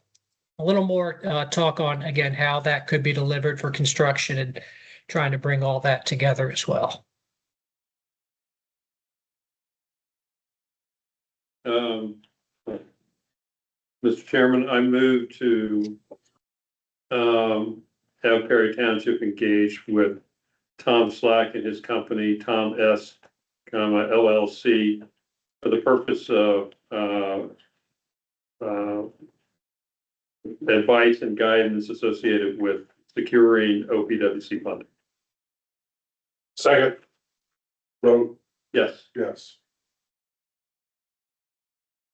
a little more talk on, again, how that could be delivered for construction and trying to bring all that together as well.
Mr. Chairman, I move to have Perry Township engage with Tom Slack and his company, Tom S, LLC, for the purpose of advice and guidance associated with securing OPWC funding.
Second. Vote
Yes.
yes.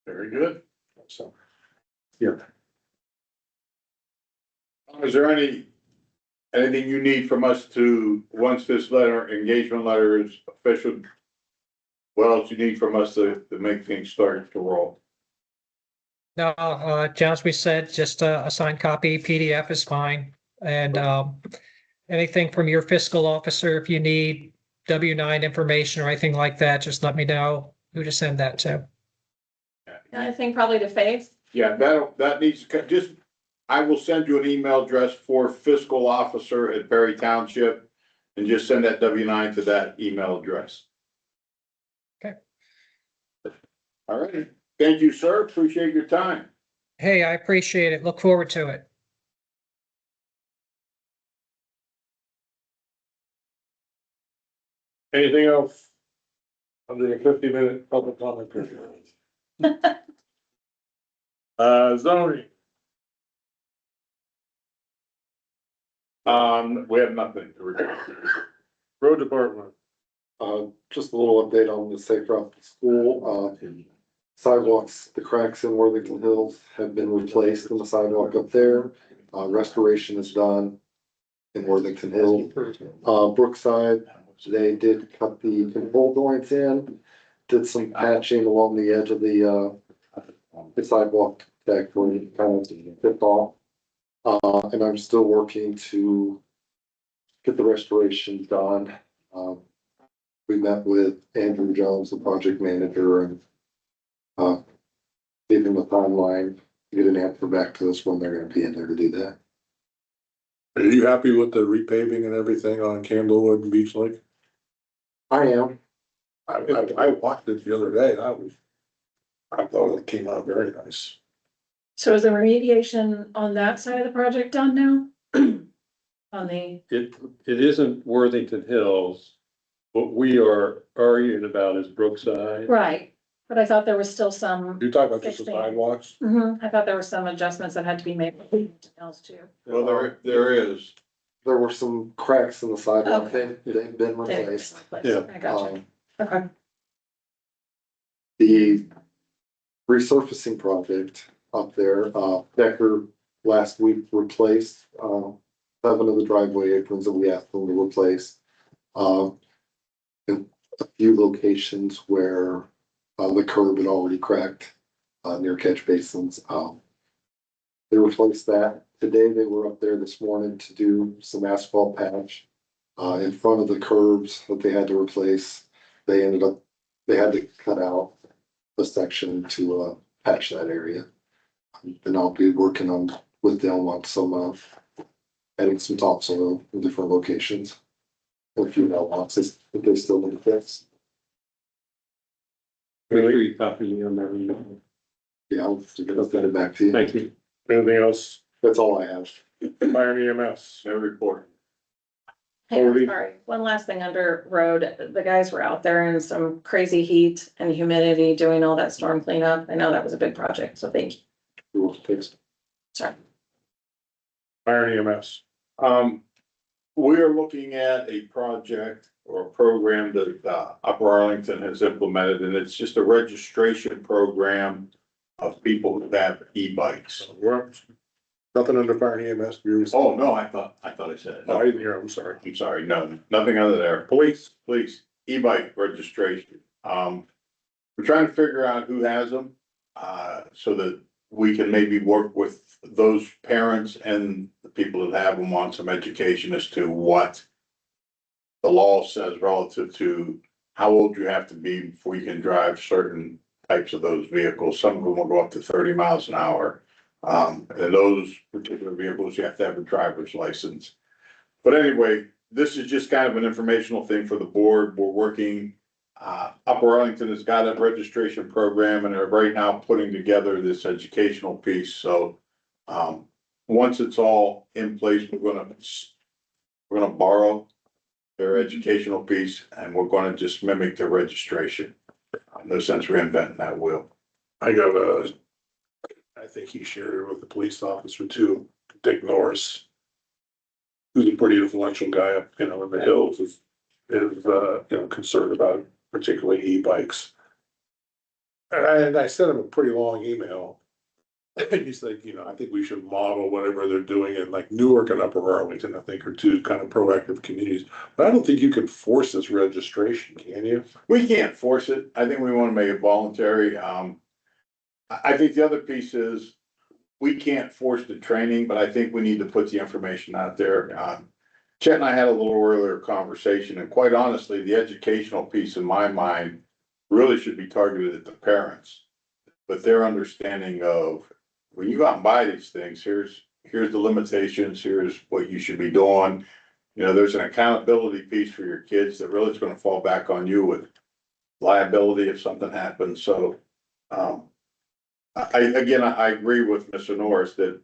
Very good.
So.
Yeah.
Is there anything you need from us once this engagement letter is official? What else you need from us to make things start to roll?
No, John, as we said, just a signed copy PDF is fine. And anything from your fiscal officer, if you need, W-9 information or anything like that, just let me know who to send that to.
I think probably to Faith.
Yeah, that needs to, just, I will send you an email address for fiscal officer at Berry Township. And just send that W-9 to that email address.
Okay.
All right. Thank you, sir. Appreciate your time.
Hey, I appreciate it. Look forward to it.
Anything else? Under a 50-minute public comment period. Zoning.
We have nothing to report.
Road department.
Just a little update on the safe route to school. Sidewalks, the cracks in Worthington Hills have been replaced in the sidewalk up there. Restoration is done in Worthington Hills. Brookside, they did cut the control joints in, did some patching along the edge of the sidewalk deck where it kind of tipped off. And I'm still working to get the restoration done. We met with Andrew Jones, the project manager, and gave him a timeline, get an answer back to us when they're gonna be in there to do that.
Are you happy with the repaving and everything on Candlewood and Beach Lake?
I am.
I walked it the other day. I thought it came out very nice.
So is the remediation on that side of the project done now? On the,
It isn't Worthington Hills. What we are arguing about is Brookside.
right, but I thought there was still some,
You're talking about just the
Fixing.
sidewalks?
I thought there were some adjustments that had to be made with something else too.
Well, there is.
There were some cracks in the sidewalk.
Okay.
They've been replaced.
Yeah.
I got you.
Um,
Okay.
The resurfacing project up there, Becker last week replaced, 7 of the driveway aprons that we asked them to replace. In a few locations where, the curb had already cracked, near catch basins, they replaced that. Today, they were up there this morning to do some asphalt patch, in front of the curbs that they had to replace. They had to cut out a section to, patch that area. And I'll be working with them on some, adding some topsoil in different locations. A few mailboxes that they still need to fix.
Make sure you copy me on that email.
Yeah, I'll send it back to you.
Thank you.
Anything else?
That's all I have.
Fire and EMS.
No report.
Hey, I'm
Already-
sorry, one last thing under road, the guys were out there in some crazy heat and humidity doing all that storm cleanup. I know that was a big project, so thank you.
We will fix it.
Sorry.
Fire and EMS.
We are looking at a project or a program that Upper Arlington has implemented, and it's just a registration program of people who have e-bikes.
Nothing under fire and EMS.
Oh, no, I thought I said it.
No, I didn't hear. I'm sorry.
I'm sorry, no, nothing other there.
Police.
Please, e-bike registration. We're trying to figure out who has them, so that we can maybe work with those parents and the people that have them on some education as to what the law says relative to how old you have to be before you can drive certain types of those vehicles. Some of them will go up to 30 miles an hour. And those particular vehicles, you have to have a driver's license. But anyway, this is just kind of an informational thing for the board. We're working, Upper Arlington has got a registration program and they're right now putting together this educational piece. So, once it's all in place, we're gonna borrow their educational piece and we're gonna just mimic the registration. No sense reinventing that wheel.
I think he shared it with the police officer too, Dick Norris. Who's a pretty influential guy up, in the hills, is concerned about particularly e-bikes. And I sent him a pretty long email. And he's like, I think we should model whatever they're doing in like Newark and Upper Arlington, I think, are two kind of proactive communities. But I don't think you can force this registration, can you?
We can't force it. I think we want to make it voluntary. I think the other piece is we can't force the training, but I think we need to put the information out there. Chet and I had a little earlier conversation, and quite honestly, the educational piece in my mind really should be targeted at the parents. But their understanding of, when you go out and buy these things, here's the limitations, here's what you should be doing. You know, there's an accountability piece for your kids that really is gonna fall back on you with liability if something happens, so. I agree with Mr. Norris that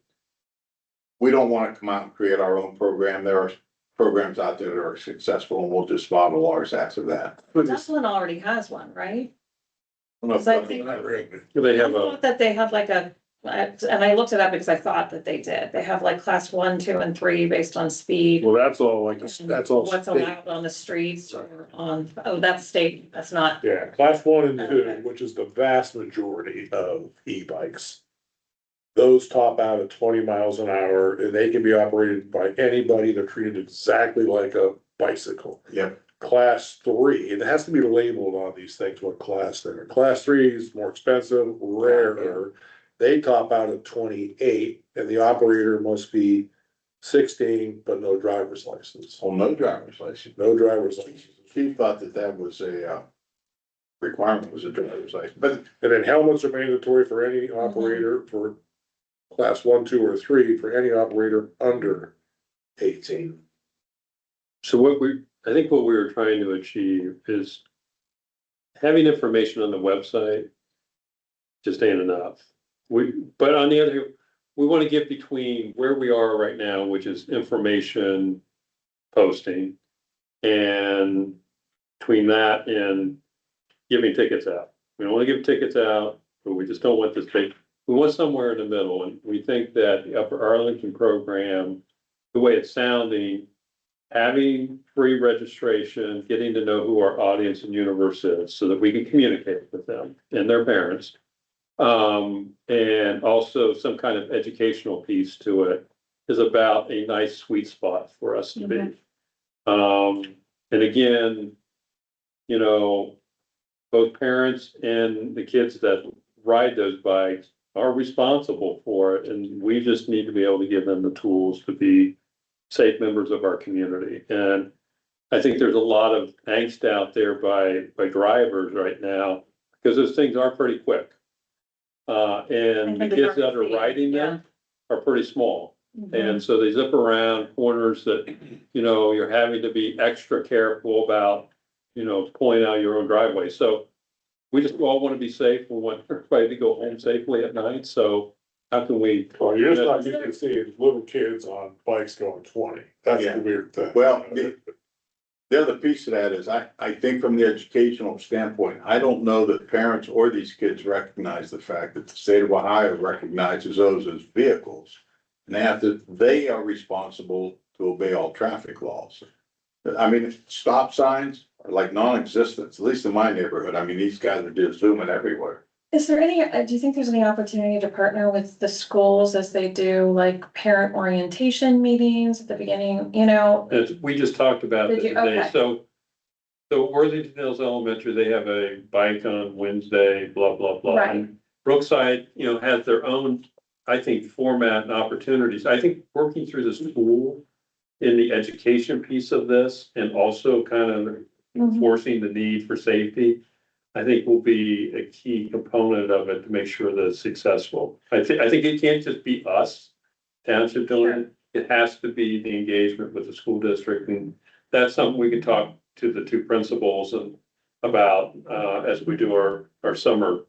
we don't wanna come out and create our own program. There are programs out there that are successful, and we'll just model ours after that.
Dublin already has one, right?
I don't know if
So I think-
Do they
I
have a,
thought that they had like and I looked it up because I thought that they did. They have like class 1, 2, and 3 based on speed.
Well, that's all like,
and
that's all.
What's
state.
allowed on the streets or on, that's state, that's not.
Yeah, class 1 and 2,
Okay.
which is the vast majority of e-bikes. Those top out at 20 miles an hour, and they can be operated by anybody. They're treated exactly like a bicycle.
Yep.
Class 3, it has to be labeled on these things what class they're. Class 3 is more expensive, rarer. They top out at 28, and the operator must be 16, but no driver's license.
Oh, no driver's license.
No driver's license.
She thought that was a, requirement, was a driver's license, but
And then helmets are mandatory for any operator for class 1, 2, or 3, for any operator under 18.
so I think what we were trying to achieve is having information on the website just ain't enough. But on the other hand, we want to get between where we are right now, which is information posting, and between that and giving tickets out. We don't want to give tickets out, but we just don't want this big, we want somewhere in the middle, and we think that the Upper Arlington program, the way it's sounding, having free registration, getting to know who our audience and universe is, so that we can communicate with them and their parents. And also some kind of educational piece to it is about a nice sweet spot for us to be. And again, you know, both parents and the kids that ride those bikes are responsible for it, and we just need to be able to give them the tools to be safe members of our community. And I think there's a lot of angst out there by drivers right now, because those things are pretty quick. And the kids that are riding them are pretty small. And so they zip around corners that, you know, you're having to be extra careful about, you know, pulling out your own driveway. So we just all want to be safe. We want everybody to go home safely at night. So how can we?
Well, you're just not used to seeing little kids on bikes going 20. That's
Yeah.
the weird thing.
Well, the other piece of that is, I think from the educational standpoint, I don't know that parents or these kids recognize the fact that the state of Ohio recognizes those as vehicles. And they are responsible to obey all traffic laws. I mean, stop signs are like non-existent, at least in my neighborhood. I mean, these guys are just zooming everywhere.
Is there any, do you think there's any opportunity to partner with the schools as they do like parent orientation meetings at the beginning, you know?
We just talked about
Did
this
you?
today.
Okay.
So Worthington Hills Elementary, they have a bike on Wednesday, blah, blah, blah.
Right.
And Brookside, you know, has their own, I think, format and opportunities. I think working through the school in the education piece of this, and also kind of enforcing the need for safety, I think will be a key component of it to make sure that it's successful. I think it can't just be us, township doing it. It has to be the engagement with the school district, and that's something we can talk to the two principals and about, as we do our summer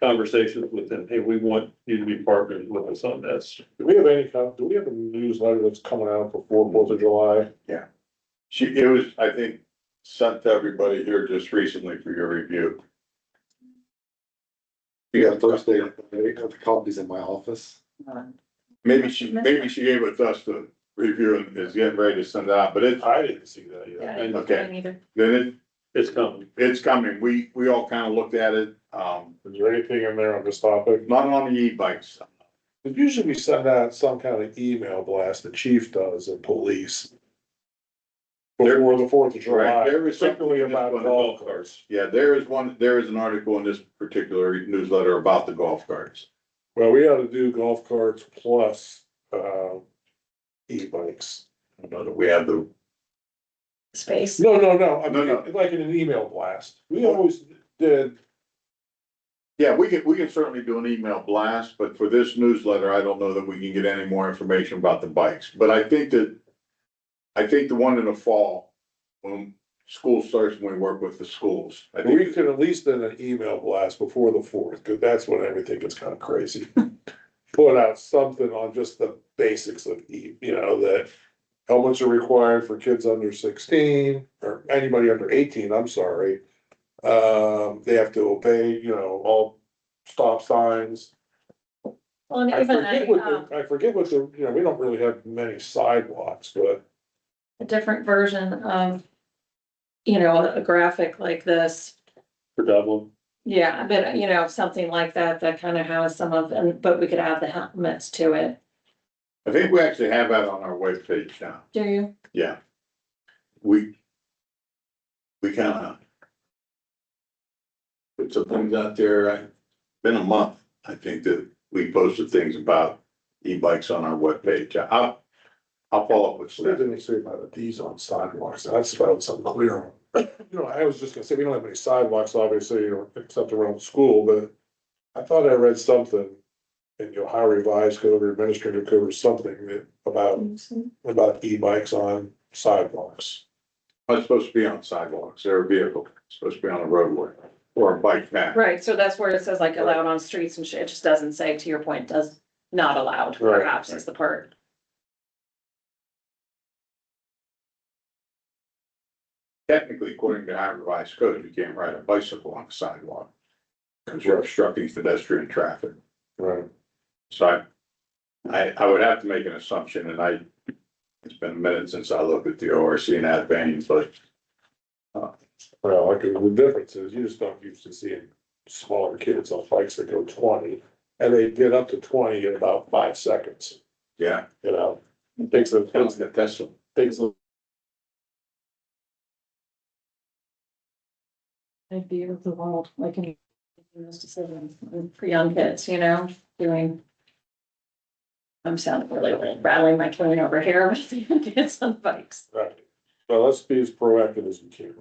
conversations with them. Hey, we want you to be partners with us on this.
Do we have a newsletter that's coming out before 4th of July?
It was, I think, sent to everybody here just recently for your review.
Yeah, Thursday, I have the copies in my office.
Maybe she gave it to us to review and is getting ready to send it out, but
I didn't see that yet.
Yeah, I didn't
Okay.
see it either.
then
It's coming.
it's coming. We all kind of looked at it,
Is there anything in there on this topic?
not on the e-bikes.
Usually we send out some kind of email blast, the chief does, and police. Before the 4th of July,
Right, there is something
particularly about
about
golf carts.
Yeah, there is an article in this particular newsletter about the golf carts.
Well, we ought to do golf carts plus, e-bikes.
I don't know that we have the,
Space.
No, I
No, no.
mean, like in an email blast. We always did,
yeah, we can certainly do an email blast, but for this newsletter, I don't know that we can get any more information about the bikes. But I think the one in the fall, when school starts, when we work with the schools, I
we
think,
could at least in an email blast before the 4th, because that's when everything gets kind of crazy. Put out something on just the basics of, that helmets are required for kids under 16, or anybody under 18, I'm sorry. They have to obey, all stop signs.
Well, and
I
even
forget what the, we don't really have many sidewalks, but
a different version of, a graphic like this.
For Dublin.
Yeah, but something like that, that kind of has some of them, but we could add the helmets to it.
I think we actually have that on our webpage now.
Do you?
Yeah. We kind of put some things out there. Been a month, I think, that we posted things about e-bikes on our webpage. I'll follow up with
what
Steph.
did they say about these on sidewalks? That's spelled something clear. I was just gonna say, we don't have any sidewalks, obviously, except around the school, but I thought I read something in the Ohio Revised Code or Administrative Code or something that about e-bikes on sidewalks.
It's supposed to be on sidewalks. They're a vehicle, it's supposed to be on a roadway or a bike path.
Right, so that's where it says like allowed on streets and shit, it just doesn't say, to your point, does not allowed,
Right.
perhaps is the part.
Technically, according to Ohio Revised Code, you can't ride a bicycle on the sidewalk because you're obstructing pedestrian traffic.
Right.
So I would have to make an assumption, and it's been a minute since I looked at the ORC and that vein, but
Well, the difference is you just don't used to seeing smaller kids on bikes that go 20, and they get up to 20 in about 5 seconds,
yeah.
It takes a,
Sounds like that's
takes a
I'd be of the world, like in those decisions for young kids, doing. I'm sounding really old, rattling my cane over here with the young kids on bikes.
right. So let's be as proactive as we can.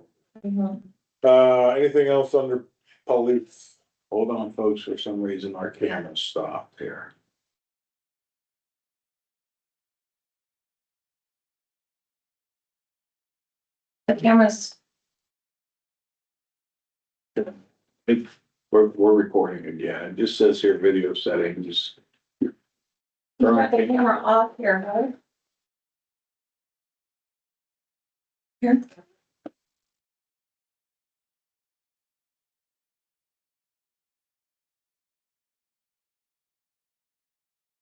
Mm-hmm.
Anything else under police?
Hold on, folks, for some reason our camera stopped here.
The cameras,
We're recording again. It just says here video settings.
you got the camera off here, right? Here.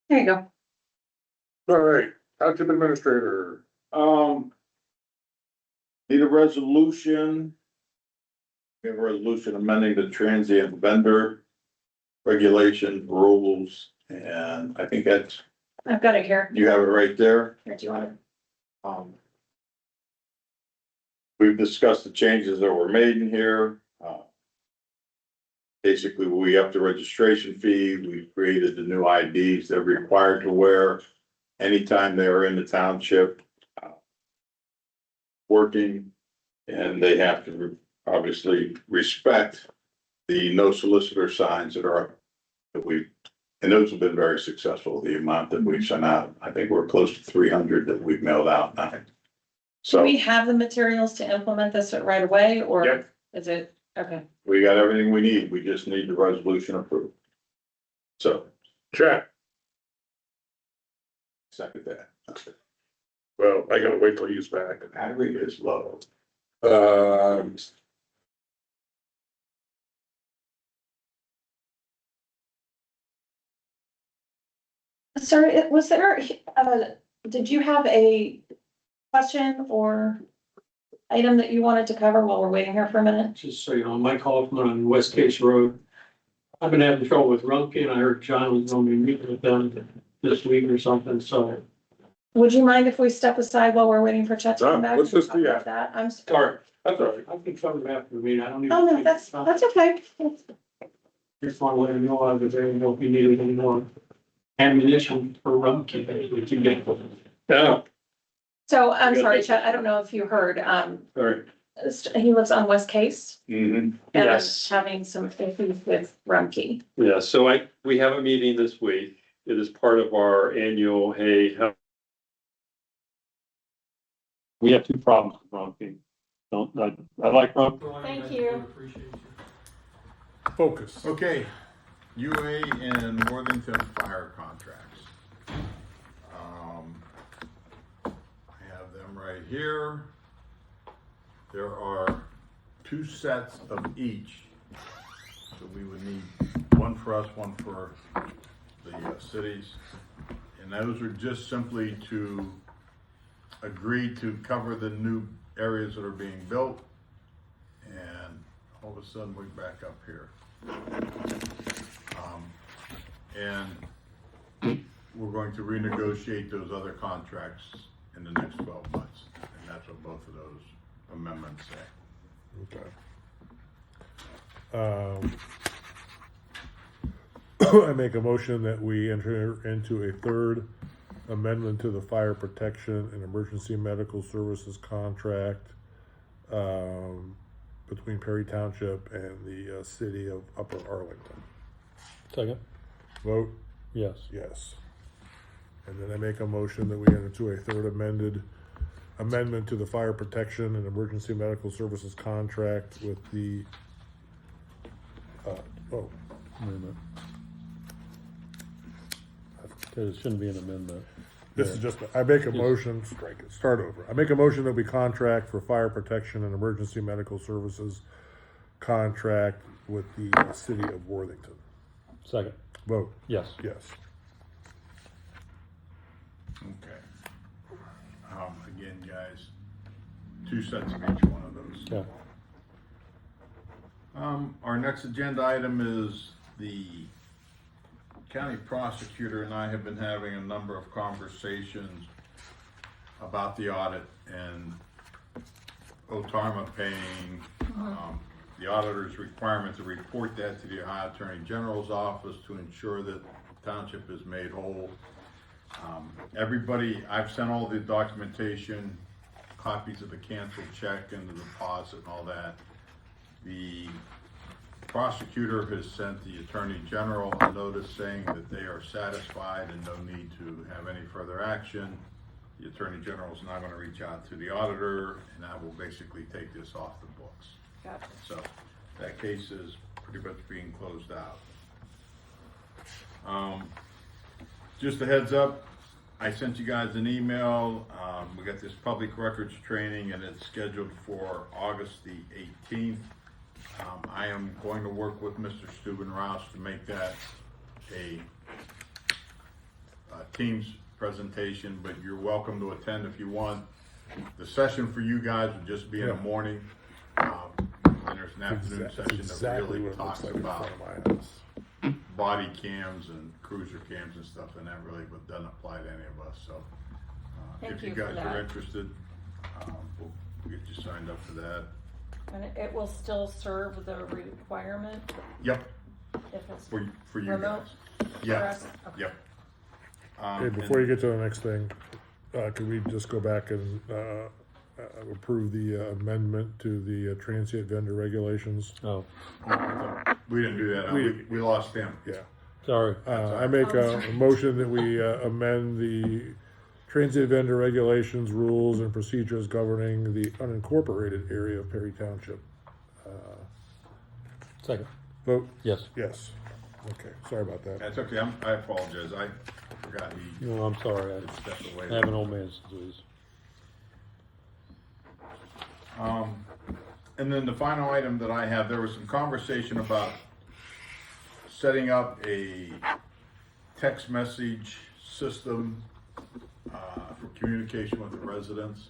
There you go.
All right, township administrator.
Need a resolution. We have a resolution amending the transient vendor regulation rules, and I think that's,
I've got it here.
you have it right there.
Here, do you want it?
We've discussed the changes that were made in here. Basically, we upped the registration fee, we created the new IDs they're required to wear anytime they are in the township. Working, and they have to obviously respect the no solicitor signs that are, and those have been very successful, the amount that we've sent out. I think we're close to 300 that we've mailed out now.
Do
So
we have the materials to implement this right away, or
Yep.
is it, okay?
we got everything we need, we just need the resolution approved. So,
Check.
second that.
Well, I gotta wait till he's back.
The battery is low.
Um.
Sorry, was there, did you have a question or item that you wanted to cover while we're waiting here for a minute?
Just so you know, Mike Hoffman on West Case Road. I've been having trouble with Rumpke, and I heard John was going to be meeting with them this week or something, so.
Would you mind if we step aside while we're waiting for Chet to come
No,
back?
let's just do
and talk about that? I'm
Sorry, that's all right.
I can cover it after the meeting, I don't even.
Oh, no, that's okay.
Just want to let him know out of there, know if you need any more ammunition for Rumpke, that you can get.
Yeah.
So I'm sorry, Chet, I don't know if you heard,
All right.
he lives on West Case and
Yes.
having some issues with Rumpke.
Yeah, so we have a meeting this week. It is part of our annual, hey, we have two problems with Rumpke. I like Rumpke.
Thank you.
Focus.
Okay, UA and Worthington fire contracts. I have them right here. There are 2 sets of each. So we would need one for us, one for the cities. And those are just simply to agree to cover the new areas that are being built. And all of a sudden we're back up here. And we're going to renegotiate those other contracts in the next 12 months. And that's what both of those amendments say.
Okay. I make a motion that we enter into a third amendment to the fire protection and emergency medical services contract between Perry Township and the city of Upper Arlington.
Second.
Vote?
Yes.
Yes. And then I make a motion that we enter into a third amendment to the fire protection and emergency medical services contract with the,
Amendment. It shouldn't be an amendment.
this is just, I make a motion, strike it, start over. I make a motion that we contract for fire protection and emergency medical services contract with the city of Worthington.
Second.
Vote?
Yes.
Yes.
Okay. Again, guys, 2 sets of each one of those.
Yeah.
Our next agenda item is the county prosecutor and I have been having a number of conversations about the audit and OTARMA paying, the auditor's requirement to report that to the Ohio Attorney General's office to ensure that the township is made whole. Everybody, I've sent all the documentation, copies of the canceled check and the deposit and all that. The prosecutor has sent the Attorney General a notice saying that they are satisfied and no need to have any further action. The Attorney General is now going to reach out to the auditor and that will basically take this off the books.
Gotcha.
So that case is pretty much being closed out. Just a heads up, I sent you guys an email. We got this public records training and it's scheduled for August the 18th. I am going to work with Mr. Steuben-Rouse to make that a Teams presentation, but you're welcome to attend if you want. The session for you guys would just be in the morning. And there's an afternoon session
Exactly
that
what
really
it looks
talks
like in
about
front of my house.
body cams and cruiser cams and stuff, and that really doesn't apply to any of us, so.
Thank
If you
you for
guys
that.
are interested, we'll get you signed up for that.
And it will still serve the requirement
Yep,
if it's
for you
remote
guys.
for
Yeah,
us? Okay.
yep.
Okay, before you get to the next thing, could we just go back and approve the amendment to the transient vendor regulations?
Oh,
We didn't do that, we lost him.
Yeah.
sorry.
I make a motion that we amend the transient vendor regulations, rules, and procedures governing the unincorporated area of Perry Township.
Second.
Vote?
Yes.
Yes. Okay, sorry about that.
That's okay, I apologize, I forgot he
No, I'm sorry.
had stepped away.
I have an old man's disease.
And then the final item that I have, there was some conversation about setting up a text message system for communication with the residents.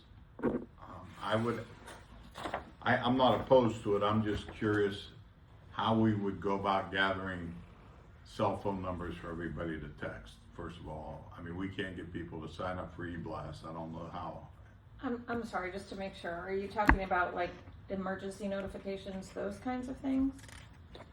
I'm not opposed to it, I'm just curious how we would go about gathering cell phone numbers for everybody to text, first of all. I mean, we can't get people to sign up for e-blast, I don't know how.
I'm sorry, just to make sure, are you talking about like emergency notifications, those kinds of things?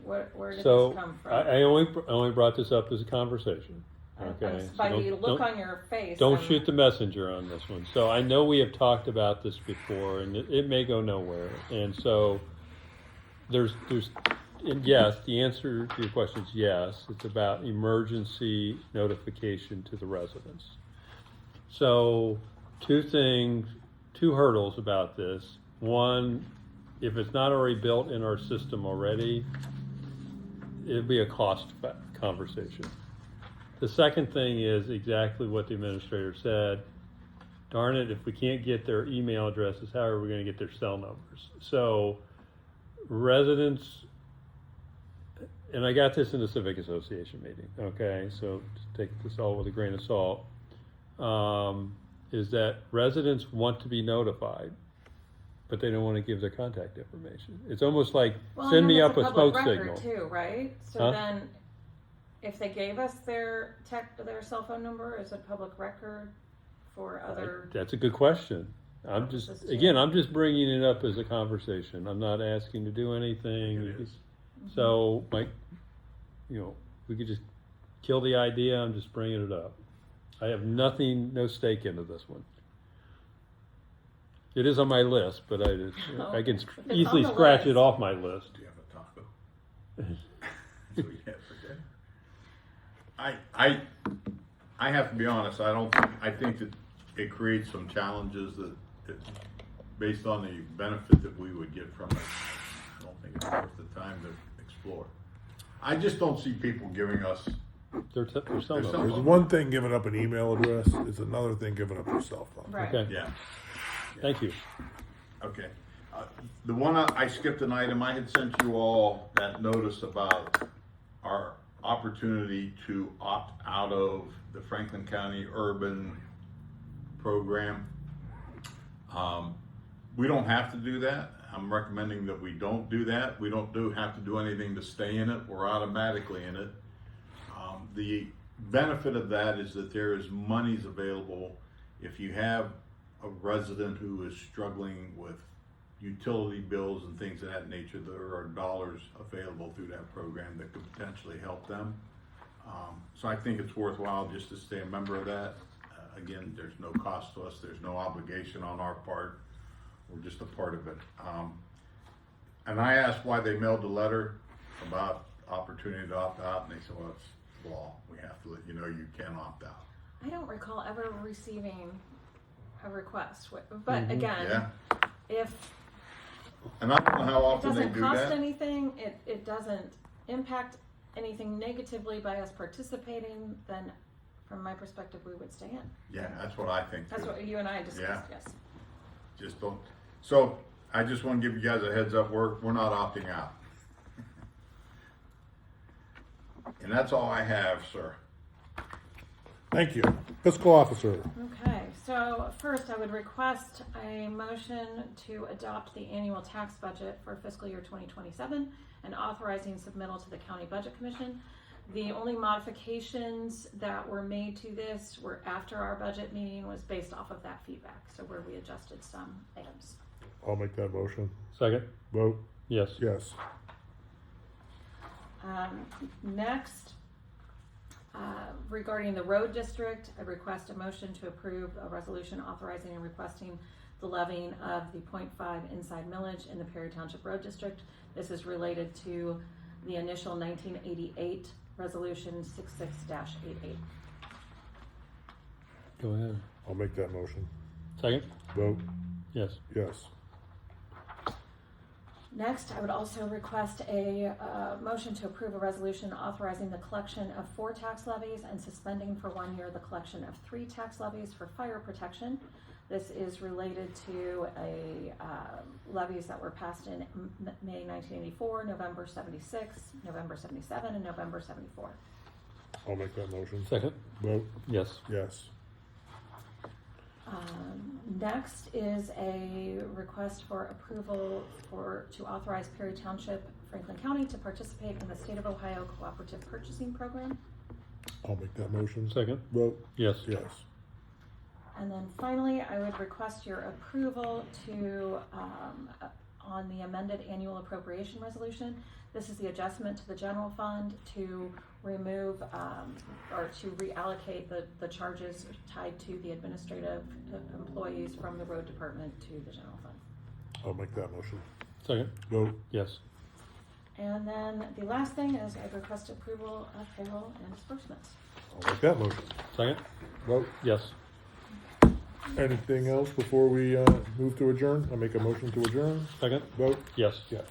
Where did
So
this come from?
I only brought this up as a conversation. Okay.
By
So
the look on your face.
Don't
I'm-
shoot the messenger on this one. So I know we have talked about this before and it may go nowhere. And so and yes, the answer to your question is yes. It's about emergency notification to the residents. So two hurdles about this. One, if it's not already built in our system already, it'd be a cost conversation. The second thing is exactly what the administrator said. Darn it, if we can't get their email addresses, how are we going to get their cell numbers? So residents, and I got this in the Civic Association meeting, okay, so take this all with a grain of salt, is that residents want to be notified, but they don't want to give their contact information. It's almost like,
Well,
send
and
me
then
up
it's
a
public
smoke
record
signal.
Too, right? So
Huh?
then, if they gave us their cell phone number, is it public record for other?
That's a good question. I'm just bringing it up as a conversation. I'm not asking to do anything. So, Mike, we could just kill the idea. I'm just bringing it up. I have no stake into this one. It is on my list, but I can easily
on the
scratch
list.
it off my list.
Do you have a taco? So we can't forget. I have to be honest, I think that it creates some challenges that, based on the benefit that we would get from it, I don't think it's worth the time to explore. I just don't see people giving us,
There's cell
There's cell
numbers.
There's
phone.
one thing giving up an email address, it's another thing giving up your cell phone.
Right.
Okay,
yeah,
thank you.
okay. The one I skipped an item, I had sent you all that notice about our opportunity to opt out of the Franklin County Urban Program. We don't have to do that. I'm recommending that we don't do that. We don't have to do anything to stay in it. We're automatically in it. The benefit of that is that there is monies available if you have a resident who is struggling with utility bills and things of that nature. There are dollars available through that program that could potentially help them. So I think it's worthwhile just to stay a member of that. Again, there's no cost to us. There's no obligation on our part. We're just a part of it. And I asked why they mailed the letter about opportunity to opt out, and they said, well, it's law. We have to let you know you can opt out.
I don't recall ever receiving a request, but again,
Yeah.
if
And I don't know how
it
often they
doesn't
do
cost
that.
anything, it doesn't impact anything negatively by us participating, then from my perspective, we would stay in.
Yeah, that's what I think
That's
too.
what you and I discussed,
Yeah.
yes.
Just don't. So I just want to give you guys a heads up. We're not opting out. And that's all I have, sir.
Thank you. Fiscal officer,
Okay, so first I would request a motion to adopt the annual tax budget for fiscal year 2027 and authorizing submittal to the County Budget Commission. The only modifications that were made to this were after our budget meeting was based off of that feedback, so where we adjusted some items.
I'll make that motion.
Second?
Vote,
Yes.
yes.
Next, regarding the road district, I request a motion to approve a resolution authorizing and requesting the levying of the 0.5 inside millage in the Perry Township Road District. This is related to the initial 1988 resolution 66-88.
Go ahead.
I'll make that motion.
Second?
Vote,
Yes.
yes.
Next, I would also request a motion to approve a resolution authorizing the collection of 4 tax levies and suspending for 1 year the collection of 3 tax levies for fire protection. This is related to levies that were passed in May 1984, November 76, November 77, and November 74.
I'll make that motion.
Second?
Vote,
Yes.
yes.
Next is a request for approval to authorize Perry Township, Franklin County to participate in the State of Ohio Cooperative Purchasing Program.
I'll make that motion.
Second?
Vote,
Yes.
yes.
And then finally, I would request your approval to on the amended annual appropriation resolution. This is the adjustment to the general fund to remove, or to reallocate the charges tied to the administrative employees from the road department to the general fund.
I'll make that motion.
Second,
Vote.
yes.
And then the last thing is I request approval of payroll and disbursements.
I'll make that motion.
Second,
Vote.
yes.
Anything else before we, move to adjourn? I'll make a motion to adjourn.
Second,
Vote.
yes.
Yes.